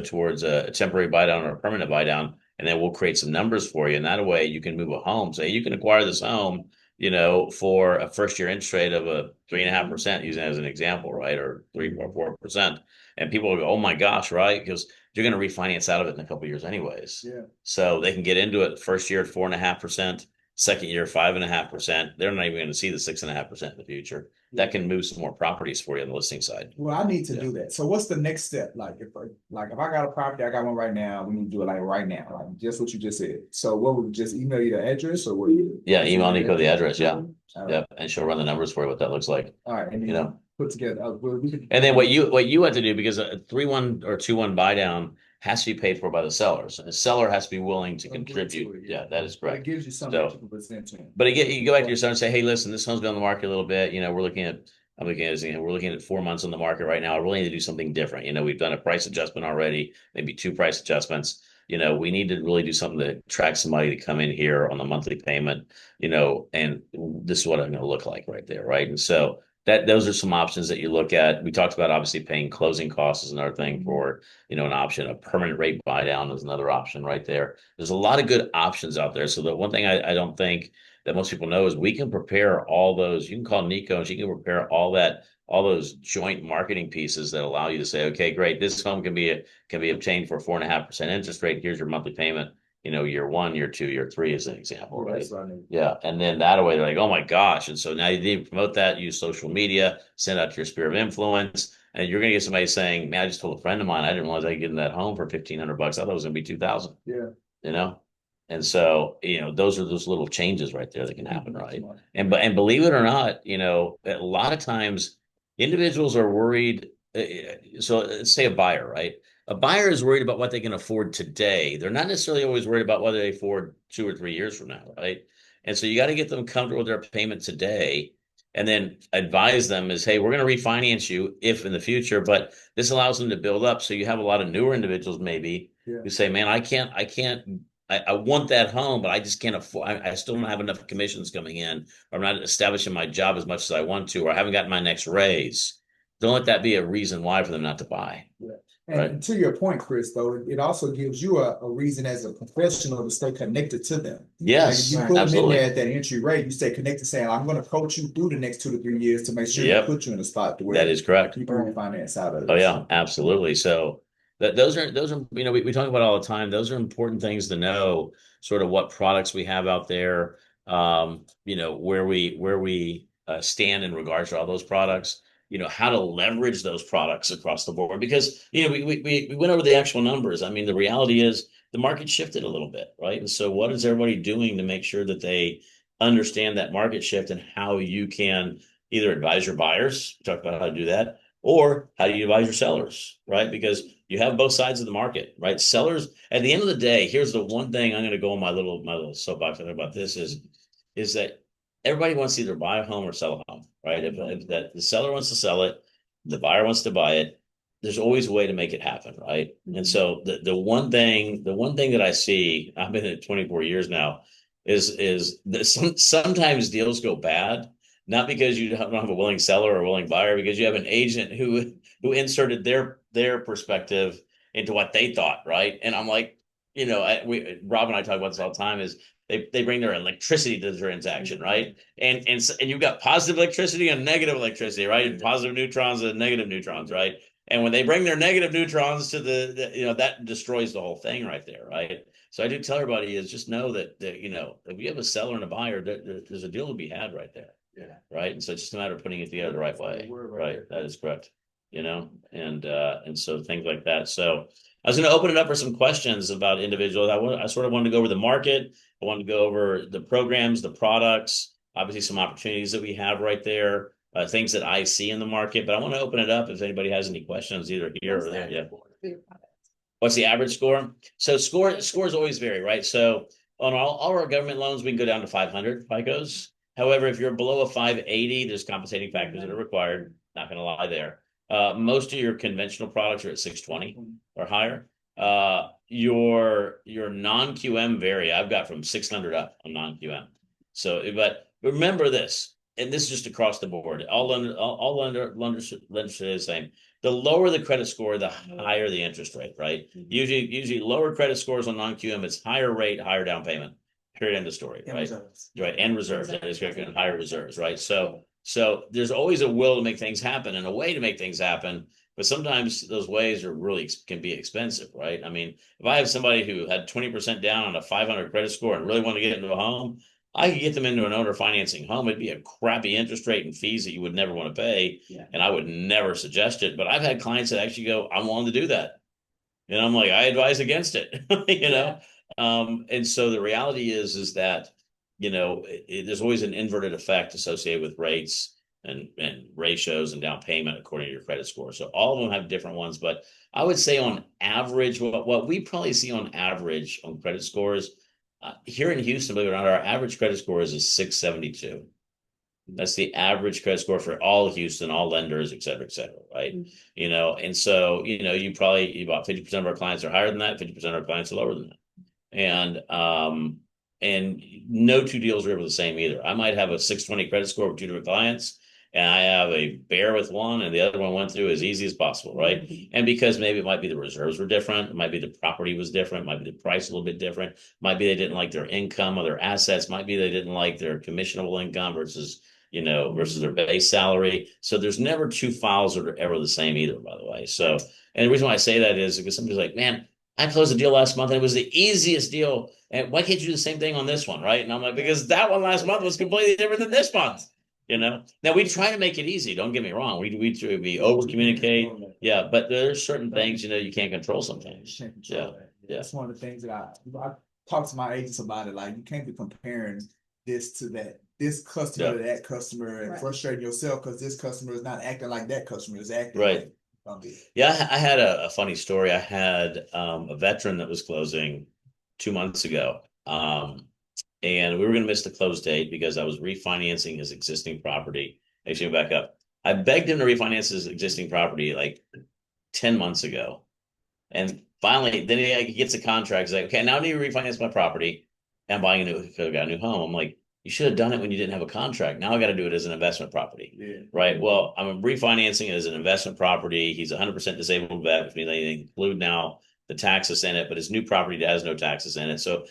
towards a temporary buy down or a permanent buy down? And then we'll create some numbers for you. And that way you can move a home. Say you can acquire this home, for a first year interest rate of a 3.5%, using it as an example, right? Or 3 or 4%. And people will go, oh my gosh, right? Because you're going to refinance out of it in a couple of years anyways. Yeah. So they can get into it first year at 4.5%, second year 5.5%. They're not even going to see the 6.5% in the future. That can move some more properties for you on the listing side. Well, I need to do that. So what's the next step? Like if I got a property, I got one right now, we need to do it like right now, like just what you just said. So what would just email you the address or what? Yeah, email Nico the address. Yeah. All right. Yep. And she'll run the numbers for you, what that looks like. All right, and then put together. And then what you have to do, because a 3-1 or 2-1 buy down has to be paid for by the sellers, and the seller has to be willing to contribute. Yeah, that is It correct. gives you something that you can present to him. But again, you go back to your seller and say, hey, listen, this home's been on the market a little bit. We're looking at, we're looking at 4 months on the market right now. I really need to do something different. We've done a price adjustment already, maybe 2 price adjustments. We need to really do something to attract somebody to come in here on the monthly payment, and this is what I'm going to look like right there. Right. And so those are some options that you look at. We talked about obviously paying closing costs is another thing for, an option. A permanent rate buy down is another option right there. There's a lot of good options out there. So the one thing I don't think that most people know is we can prepare all those. You can call Nico and she can prepare all those joint marketing pieces that allow you to say, okay, great, this home can be obtained for 4.5% interest rate. Here's your monthly payment. Year 1, year 2, year 3 is an example, right? Yeah. And then that way they're like, oh my gosh. And so now you need to promote that, use social media, send out to your sphere of influence. And you're going to get somebody saying, man, I just told a friend of mine, I didn't realize I could get in that home for $1,500. I thought it was going to be 2,000. Yeah. And so, those are those little changes right there that can happen, right? And believe it or not, a lot of times individuals are worried. So let's say a buyer, right? A buyer is worried about what they can afford today. They're not necessarily always worried about whether they afford 2 or 3 years from now, right? And so you got to get them comfortable with their payment today, and then advise them is, hey, we're going to refinance you if in the future, but this allows them to build up. So you have a lot of newer individuals maybe who say, man, I want that home, but I just can't afford, I still don't have enough commissions coming in, or I'm not establishing my job as much as I want to, or I haven't gotten my next raise. Don't let that be a reason why for them not to buy. Yeah. And to your point, Chris, though, it also gives you a reason as a professional to stay connected to them. Yes, like if you put absolutely. them in there at that entry rate, you stay connected, saying, I'm going to coach you through the next 2 to 3 years to make sure to put you in a spot to where that is correct. You can refinance out of it. Oh yeah, absolutely. So those are, we talk about all the time. Those are important things to know, sort of what products we have out there, where we stand in regards to all those products, how to leverage those products across the board, because, we went over the actual numbers. I mean, the reality is the market shifted a little bit, right? And so what is everybody doing to make sure that they understand that market shift and how you can either advise your buyers, talk about how to do that, or how do you advise your sellers, right? Because you have both sides of the market, right? Sellers, at the end of the day, here's the one thing I'm going to go on my little soapbox about this is that everybody wants to either buy a home or sell a home, right? If that the seller wants to sell it, the buyer wants to buy it, there's always a way to make it happen, right? And so the one thing that I see, I've been at 24 years now, is that sometimes deals go bad, not because you don't have a willing seller or a willing buyer, because you have an agent who inserted their perspective into what they thought, right? And I'm like, Rob and I talk about this all the time, is they bring their electricity to the transaction, right? And you've got positive electricity and negative electricity, right? And positive neutrons and negative neutrons, right? And when they bring their negative neutrons to that destroys the whole thing right there, right? So I do tell everybody is just know that if you have a seller and a buyer, there's a deal to be had right there. Yeah. Right. And so it's just a matter of putting it together the right way. Right. That is correct. And so things like that. So I was going to open it up for some questions about individuals. I sort of wanted to go over the market. I wanted to go over the programs, the products, obviously some opportunities that we have right there, things that I see in the market. But I want to open it up if anybody has any questions, either here or there. Yeah. What's the average score? So scores always vary, right? So on all our government loans, we can go down to 500 FICOs. However, if you're below a 580, there's compensating factors that are required. Not going to lie there. Most of your conventional products are at 620 or higher. Your non-QM vary. I've got from 600 up on non-QM. So, but remember this, and this is just across the board. All lenders say the same. The lower the credit score, the higher the interest rate, right? Usually lower credit scores on non-QM, it's higher rate, higher down payment. Period, end of story, right? Reserves. Right, and reserves. That is correct, and higher reserves, right? So there's always a will to make things happen and a way to make things happen, but sometimes those ways can be expensive, right? I mean, if I have somebody who had 20% down on a 500 credit score and really want to get into a home, I could get them into an owner financing home. It'd be a crappy interest rate and fees that you would never want to pay, and I would never suggest it. But I've had clients that actually go, "I'm willing to do that," and I'm like, I advise against it, And so the reality is that, there's always an inverted effect associated with rates and ratios and down payment according to your credit score. So all of them have different ones, but I would say on average, what we probably see on average on credit scores here in Houston, believe it or not, our average credit score is a 672. That's the average credit score for all Houston, all lenders, et cetera, right? And so, you probably about 50% of our clients are higher than that, 50% of our clients are lower than that. And no two deals are ever the same either. I might have a 620 credit score with two different clients, and I have a bear with one, and the other one went through as easy as possible, right? And because maybe it might be the reserves were different, it might be the property was different, it might be the price a little bit different, might be they didn't like their income or their assets, might be they didn't like their commissionable income versus their base salary. So there's never two files that are ever the same either, by the way. So, and the reason why I say that is because somebody's like, man, I closed a deal last month and it was the easiest deal. And why can't you do the same thing on this one, right? And I'm like, because that one last month was completely different than this month. Now we try to make it easy. Don't get me wrong. We over communicate. Yeah, but there's certain things you can't control sometimes. Yeah. That's one of the things that I talk to my agents about it. Like, you can't be comparing this to that, this customer to that customer, and frustrating yourself because this customer is not acting like that customer is acting. Right. Yeah, I had a funny story. I had a veteran that was closing 2 months ago. And we were going to miss the close date because I was refinancing his existing property. Actually, back up. I begged him to refinance his existing property like 10 months ago. And finally, then he gets a contract. He's like, okay, now I need to refinance my property. I'm buying a new home. I'm like, you should have done it when you didn't have a contract. Now I got to do it as an investment property. Yeah. Right. Well, I'm refinancing it as an investment property. He's 100% disabled vet, which means they include now the taxes in it, but his new property has no taxes in it. So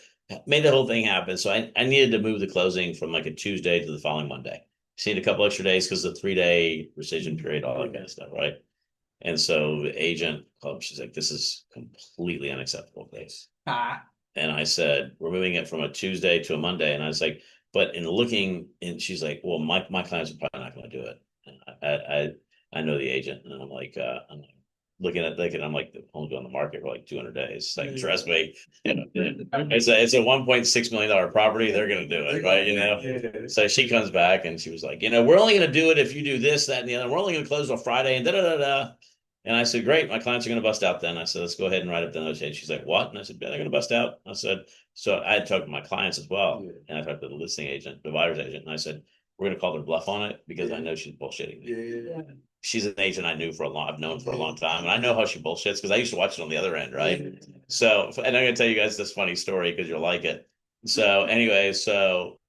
made the whole thing happen. So I needed to move the closing from like a Tuesday to the following Monday. Just need a couple extra days because the 3-day rescission period, all that kind of stuff, right? And so the agent called, she's like, this is completely unacceptable, please. And I said, we're moving it from a Tuesday to a Monday. And I was like, but in looking, and she's like, well, my clients are probably not going to do it. And I know the agent, and I'm like looking at thinking, I'm like, the home's on the market for like 200 days. Like, trust me, it's a $1.6 million property. They're going to do it, right? So she comes back and she was like, we're only going to do it if you do this, that, and the other. We're only going to close on Friday and da da da da. And I said, great, my clients are going to bust out then. I said, let's go ahead and write up the notation. She's like, what? And I said, yeah, they're going to bust out. I said, so I had talked to my clients as well. Yeah. And I talked to the listing agent, the buyer's agent. And I said, we're going to call their bluff on it because Yeah. I know she's bullshitting me. Yeah. She's an agent I've known for a long time. And I know how she bullshits because I used to watch it on the other end, right? So, and I'm going to tell you guys this funny story because you'll like it. So anyway, so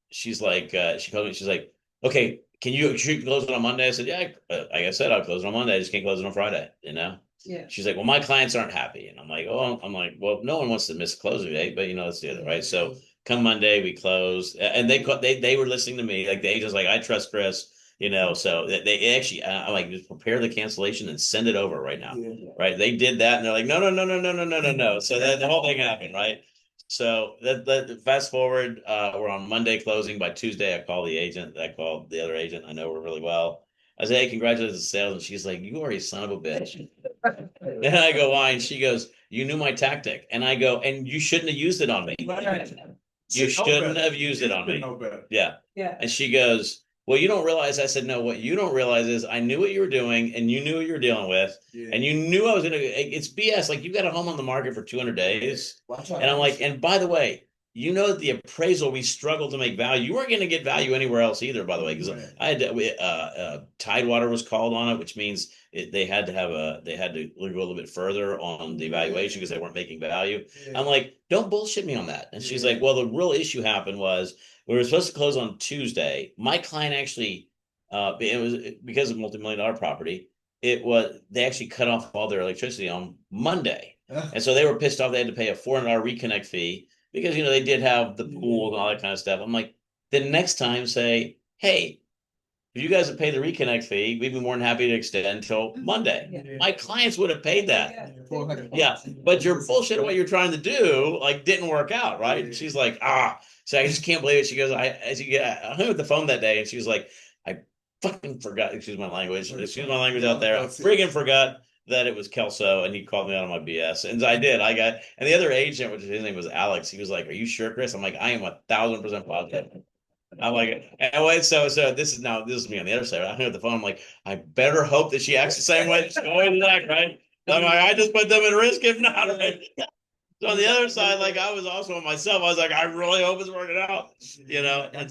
she's like, she called me, she's like, okay, can you close it on Monday? I said, yeah, like I said, I'll close it on Monday. I just can't close it on Friday, you know? Yeah. She's like, well, my clients aren't happy. And I'm like, oh, I'm like, well, no one wants to miss a closing date, but you know, let's do it, right? So come Monday, we close. And they were listening to me. Like the agent's like, I trust Chris, you know, so they actually, I'm like, just prepare the cancellation and send it over right now. Yeah. Right. They did that and they're like, no. So that the whole thing happened, right? So that fast forward, we're on Monday closing. By Tuesday, I called the agent. I called the other agent. I know her really well. I said, hey, congratulations on sales. And she's like, you are a son of a bitch. And I go, why? And she goes, you knew my tactic. And I go, and you shouldn't have used it on me. You shouldn't have used it on me. Yeah. Yeah. And she goes, well, you don't realize. I said, no, what you don't realize is I knew what you were doing and you knew what you were dealing with. Yeah. And you knew I was going to, it's BS. Like you got a home on the market for 200 days. And I'm like, and by the way, you know that the appraisal, we struggled to make value. You weren't going to get value anywhere else either, by the way, because I had Tidewater was called on it, which means they had to go a little bit further on the evaluation because they weren't making value. Yeah. I'm like, don't bullshit me on that. And she's like, well, the real issue happened was we were supposed to close on Tuesday. My client actually, it was because of multi-million-dollar property. They actually cut off all their electricity on Monday, and so they were pissed off. They had to pay a $400 reconnect fee because they did have the pool and all that kind of stuff. I'm like, the next time say, hey, if you guys have paid the reconnect fee, we'd be more than happy to extend until Monday. Yeah. My clients would have paid that. Yeah. But your bullshit what you're trying to do didn't work out, right? Yeah. She's like, so I just can't believe it. She goes, I hung up the phone that day and she was like, I fucking forgot, excuse my language out there. I friggin' forgot that it was Kelso and he called me out on my BS. And I did. And the other agent, which his name was Alex, he was like, are you sure, Chris? I'm like, I am 1,000% positive. I'm like, anyway, so this is me on the other side. I hung up the phone. I'm like, I better hope that she acts the same way. Right? I'm like, I just put them at risk if not, right? So on the other side, like I was also on myself. I was like, I really hope it's working out, And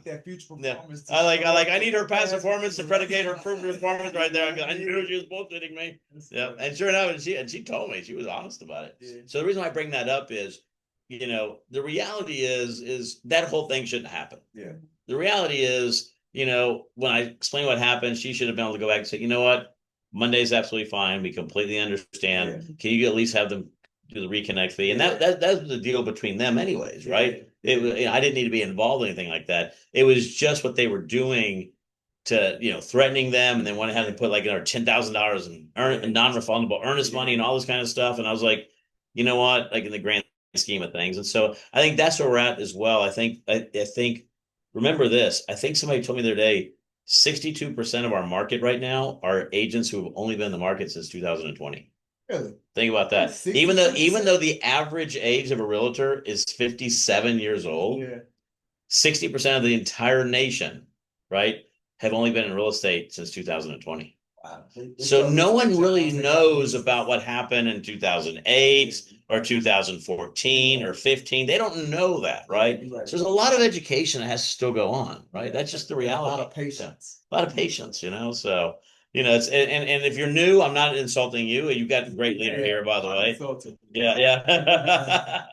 that future performance. I need her past performance to predicate her future performance right there. I knew she was bullshitting me. Yeah, and sure enough, she told me, she was honest about it. Yeah. So the reason why I bring that up is, the reality is that whole thing shouldn't happen. Yeah. The reality is, when I explain what happened, she should have been able to go back and say, you know what, Monday's absolutely fine. We completely understand. Yeah. Can you at least have them do the reconnect fee? And that was the deal between them anyways, right? Yeah. It was, I didn't need to be involved in anything like that. It was just what they were doing to, threatening them, and then want to have them put like another $10,000 in non-refundable earnest money and all this kind of stuff. And I was like, you know what, like in the grand scheme of things. And so I think that's where we're at as well. I think, remember this, I think somebody told me the other day, 62% of our market right now are agents who have only been in the market since 2020. Really? Think about that. 60%? Even though the average age of a realtor is 57 years old, 60% of the entire nation, right, have only been in real estate since 2020. Wow. So no one really knows about what happened in 2008 or 2014 or 15. They don't know that, right? Right. So there's a lot of education that has to still go on, right? That's just the reality. A lot of patience. A lot of patience, So, it's and if you're new, I'm not insulting you. You've got a great leader here, by the way. Yeah.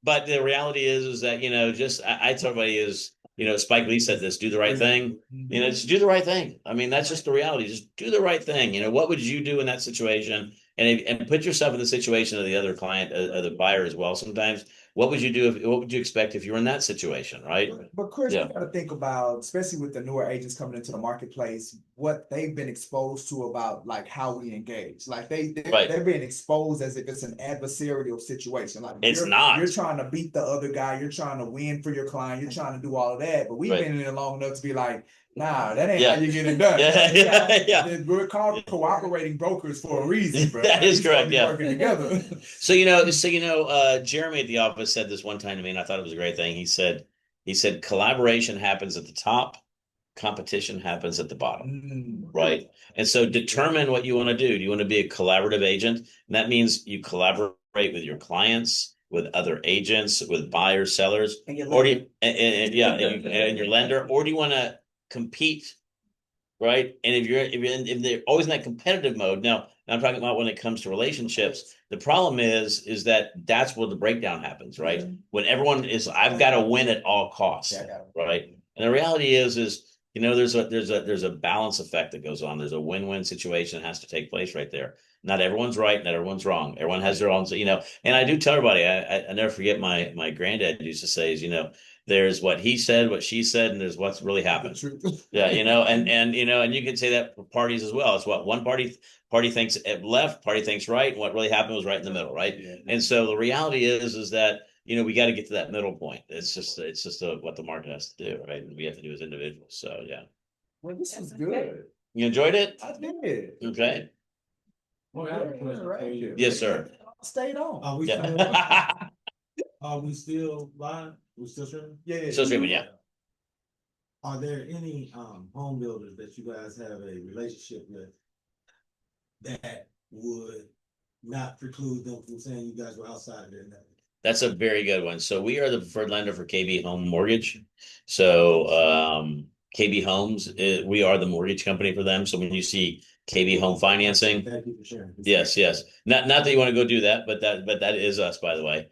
But the reality is that, I tell everybody is, Spike Lee said this, do the right thing. Just do the right thing. I mean, that's just the reality. Just do the right thing. What would you do in that situation? And put yourself in the situation of the other client, of the buyer as well. Sometimes, what would you do? What would you expect if you were in that situation, right? But Chris, you got to think about, especially with the newer agents coming into the marketplace, what they've been exposed to about like how we engage. Like they're being exposed as if it's an adversarial situation. Like it's not. You're trying to beat the other guy. You're trying to win for your client. You're trying to do all of that. But we've been in it long enough to be like, nah, that ain't how you get it done. Yeah. We're called cooperating brokers for a reason, bro. That is correct. Yeah. Working together. So Jeremy at the office said this one time to me, and I thought it was a great thing. He said collaboration happens at the top, competition happens at the bottom, Mm. right? And so determine what you want to do. Do you want to be a collaborative agent? And that means you collaborate with your clients, with other agents, with buyers, sellers, And your or do lender. you, and your lender, or do you want to compete, right? And if they're always in that competitive mode, now I'm talking about when it comes to relationships, the problem is that that's where the breakdown happens, right? When everyone is, I've got to win at all costs, right? And the reality is there's a balance effect that goes on. There's a win-win situation that has to take place right there. Not everyone's right, not everyone's wrong. Everyone has their own, and I do tell everybody, I never forget my granddad used to say is, there's what he said, what she said, and there's what's really happened. Yeah, and you can say that for parties as well. It's what one party thinks left, party thinks right, and what really happened was right in the middle, right? Yeah. And so the reality is that we got to get to that middle point. It's just what the market has to do, right? And we have to do as individuals. So yeah. Well, this is good. You enjoyed it? I did. Okay. Well, I have a question for you. Yes, sir. Stayed on. Are we still, Yeah. are we still live? We still streaming? Yeah. So streaming, yeah. Are there any home builders that you guys have a relationship with that would not preclude them from saying you guys were outside of their network? That's a very good one. So we are the preferred lender for KB Home Mortgage. So KB Homes, we are the mortgage company for them. So when you see KB Home Financing, Thank you for sharing. yes. Not that you want to go do that, but that is us, by the way.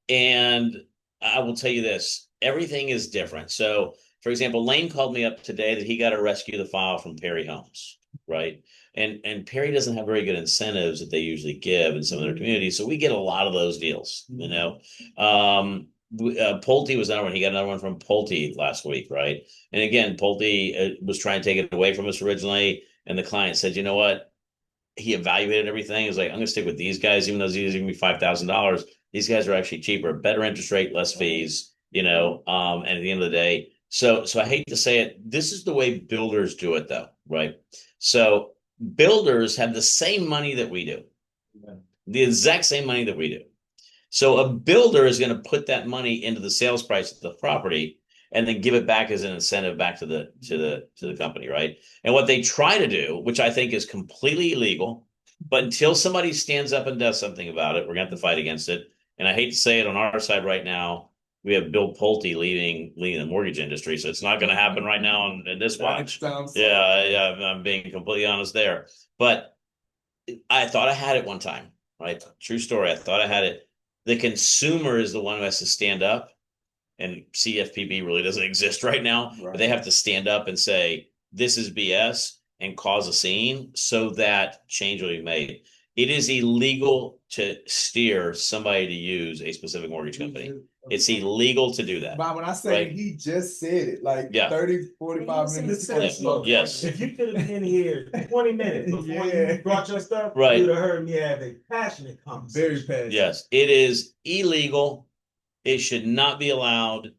And I will tell you this, everything is different. So for example, Lane called me up today that he got to rescue the file from Perry Homes, right? And Perry doesn't have very good incentives that they usually give in some of their communities. So we get a lot of those deals, Pulte was another one. He got another one from Pulte last week, right? And again, Pulte was trying to take it away from us originally. And the client said, you know what? He evaluated everything. He was like, I'm going to stick with these guys, even though these are going to be $5,000. These guys are actually cheaper, better interest rate, less fees, and at the end of the day, so I hate to say it, this is the way builders do it though, right? So builders have the same money that we do, the exact same money that we do. So a builder is going to put that money into the sales price of the property and then give it back as an incentive back to the company, right? And what they try to do, which I think is completely illegal, but until somebody stands up and does something about it, we're going to have to fight against it. And I hate to say it, on our side right now, we have Bill Pulte leading the mortgage industry, so it's not going to happen right now in this watch. Yeah, I'm being completely honest there. But I thought I had it one time, right? True story. I thought I had it. The consumer is the one who has to stand up, and CFPB really doesn't exist right now, but they have to stand up and say, this is BS, and cause a scene so that change will be made. It is illegal to steer somebody to use a specific mortgage company. It's illegal to do that. But when I say he just said it, like 30, 45 minutes ago. Yes. If you could have been here 20 minutes before you brought your stuff, right, you would have heard me have a passionate conversation. Very passionate. Yes, it is illegal. It should not be allowed.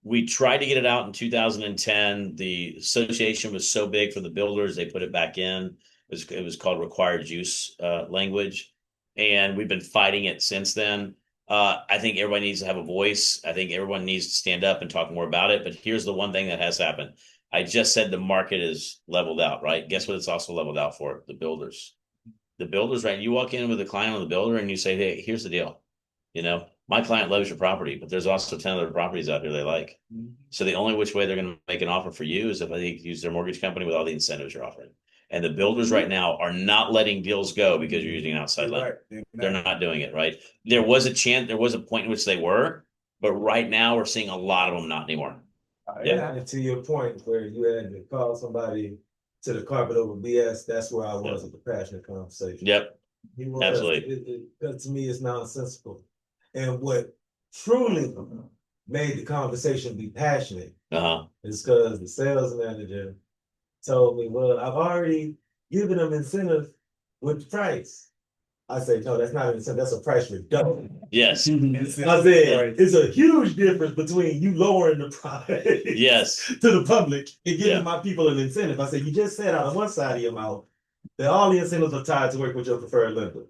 We tried to get it out in 2010. The association was so big for the builders, they put it back in. It was called required use language. And we've been fighting it since then. I think everybody needs to have a voice. I think everyone needs to stand up and talk more about it. But here's the one thing that has happened. I just said the market is leveled out, right? Guess what it's also leveled out for? The builders. The builders, right? You walk in with a client on the builder and you say, hey, here's the deal. My client loves your property, but there's also 10 other properties out here they like. So the only which way they're going to make an offer for you is if they use their mortgage company with all the incentives you're offering. And the builders right now are not letting deals go because you're using an outside lender. They're not doing it, right? There was a point in which they were, but right now we're seeing a lot of them not anymore. Yeah, and to your point where you had to call somebody to the carpet over BS, that's where I was with the passionate conversation. Yep. Absolutely. Because to me, it's nonsensical. And what truly made the conversation be passionate is because the sales manager told me, well, I've already given them incentive with the price. I said, no, that's not an incentive, that's a price reduction. Yes. I said, it's a huge difference between you lowering the price to the public and giving my people an incentive. I said, you just said out of one side of your mouth that all the incentives are tied to work with your preferred lender.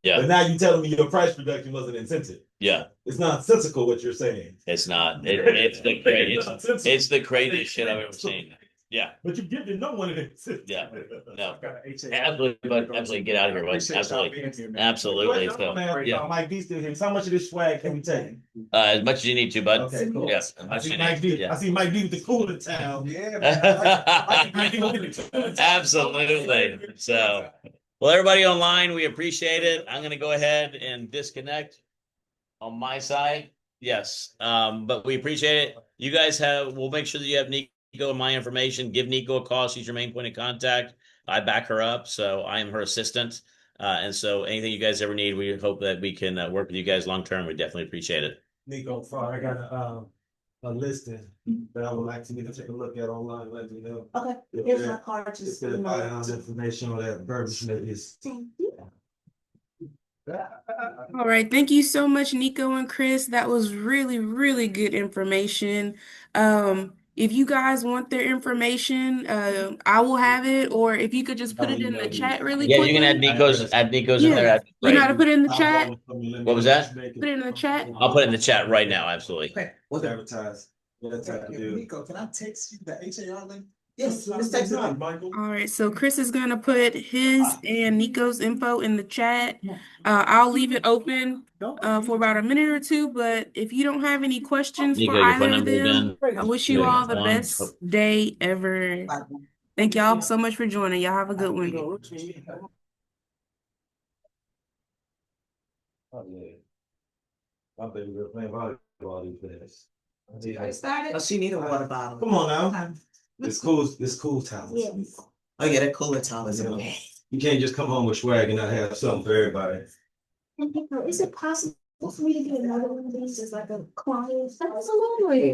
Yeah. But now you telling me your price reduction was an incentive. Yeah. It's nonsensical what you're saying. It's not. It's the craziest. It's the craziest shit I've ever seen. Yeah. But you give to no one an incentive. Yeah. No. Absolutely, but absolutely get out of here. Absolutely. Absolutely. So, yeah. Mike D still here. So how much of this swag can we take? As much as you need to, bud. Okay, cool. Yes. I see Mike D. Yeah. I see Mike D with the cooler town. Yeah, Absolutely. So, well, everybody online, we appreciate it. I'm going to go ahead and disconnect on my side. Yes. But we appreciate it. You guys we'll make sure that you have Nico and my information. Give Nico a call. She's your main point of contact. I back her up. So I am her assistant. And so anything you guys ever need, we hope that we can work with you guys long term. We definitely appreciate it. Nico, I got a listing that I would like to take a look at online. Let me know. Okay, here's my card. Just information on that verbiage maybe is. All right, thank you so much, Nico and Chris. That was really, really good information. If you guys want their information, I will have it, or if you could just put it in the chat really Yeah, quickly. you can add Nico's in there. You know how to put it in the chat? What was that? Put it in the chat. I'll put it in the chat right now. Absolutely. What's advertised? Nico, can I text you the HAR link? Yes, let's text it, Michael. All right, so Chris is gonna put his and Nico's info in the chat. I'll leave it open for about a minute or two, but if you don't have any questions Nico, for your either phone of number them, again? I wish you all the best day ever. Thank y'all so much for joining. Y'all have a good one. Oh, yeah. I think we're playing volleyball these days. Oh, she need a water bottle. Come on now. It's cool towels. Yes. Oh, yeah, that cooler towel is okay. You can't just come home with swag and not have something for everybody. And Nico, is it possible for me to get another one of these as like a client? Absolutely.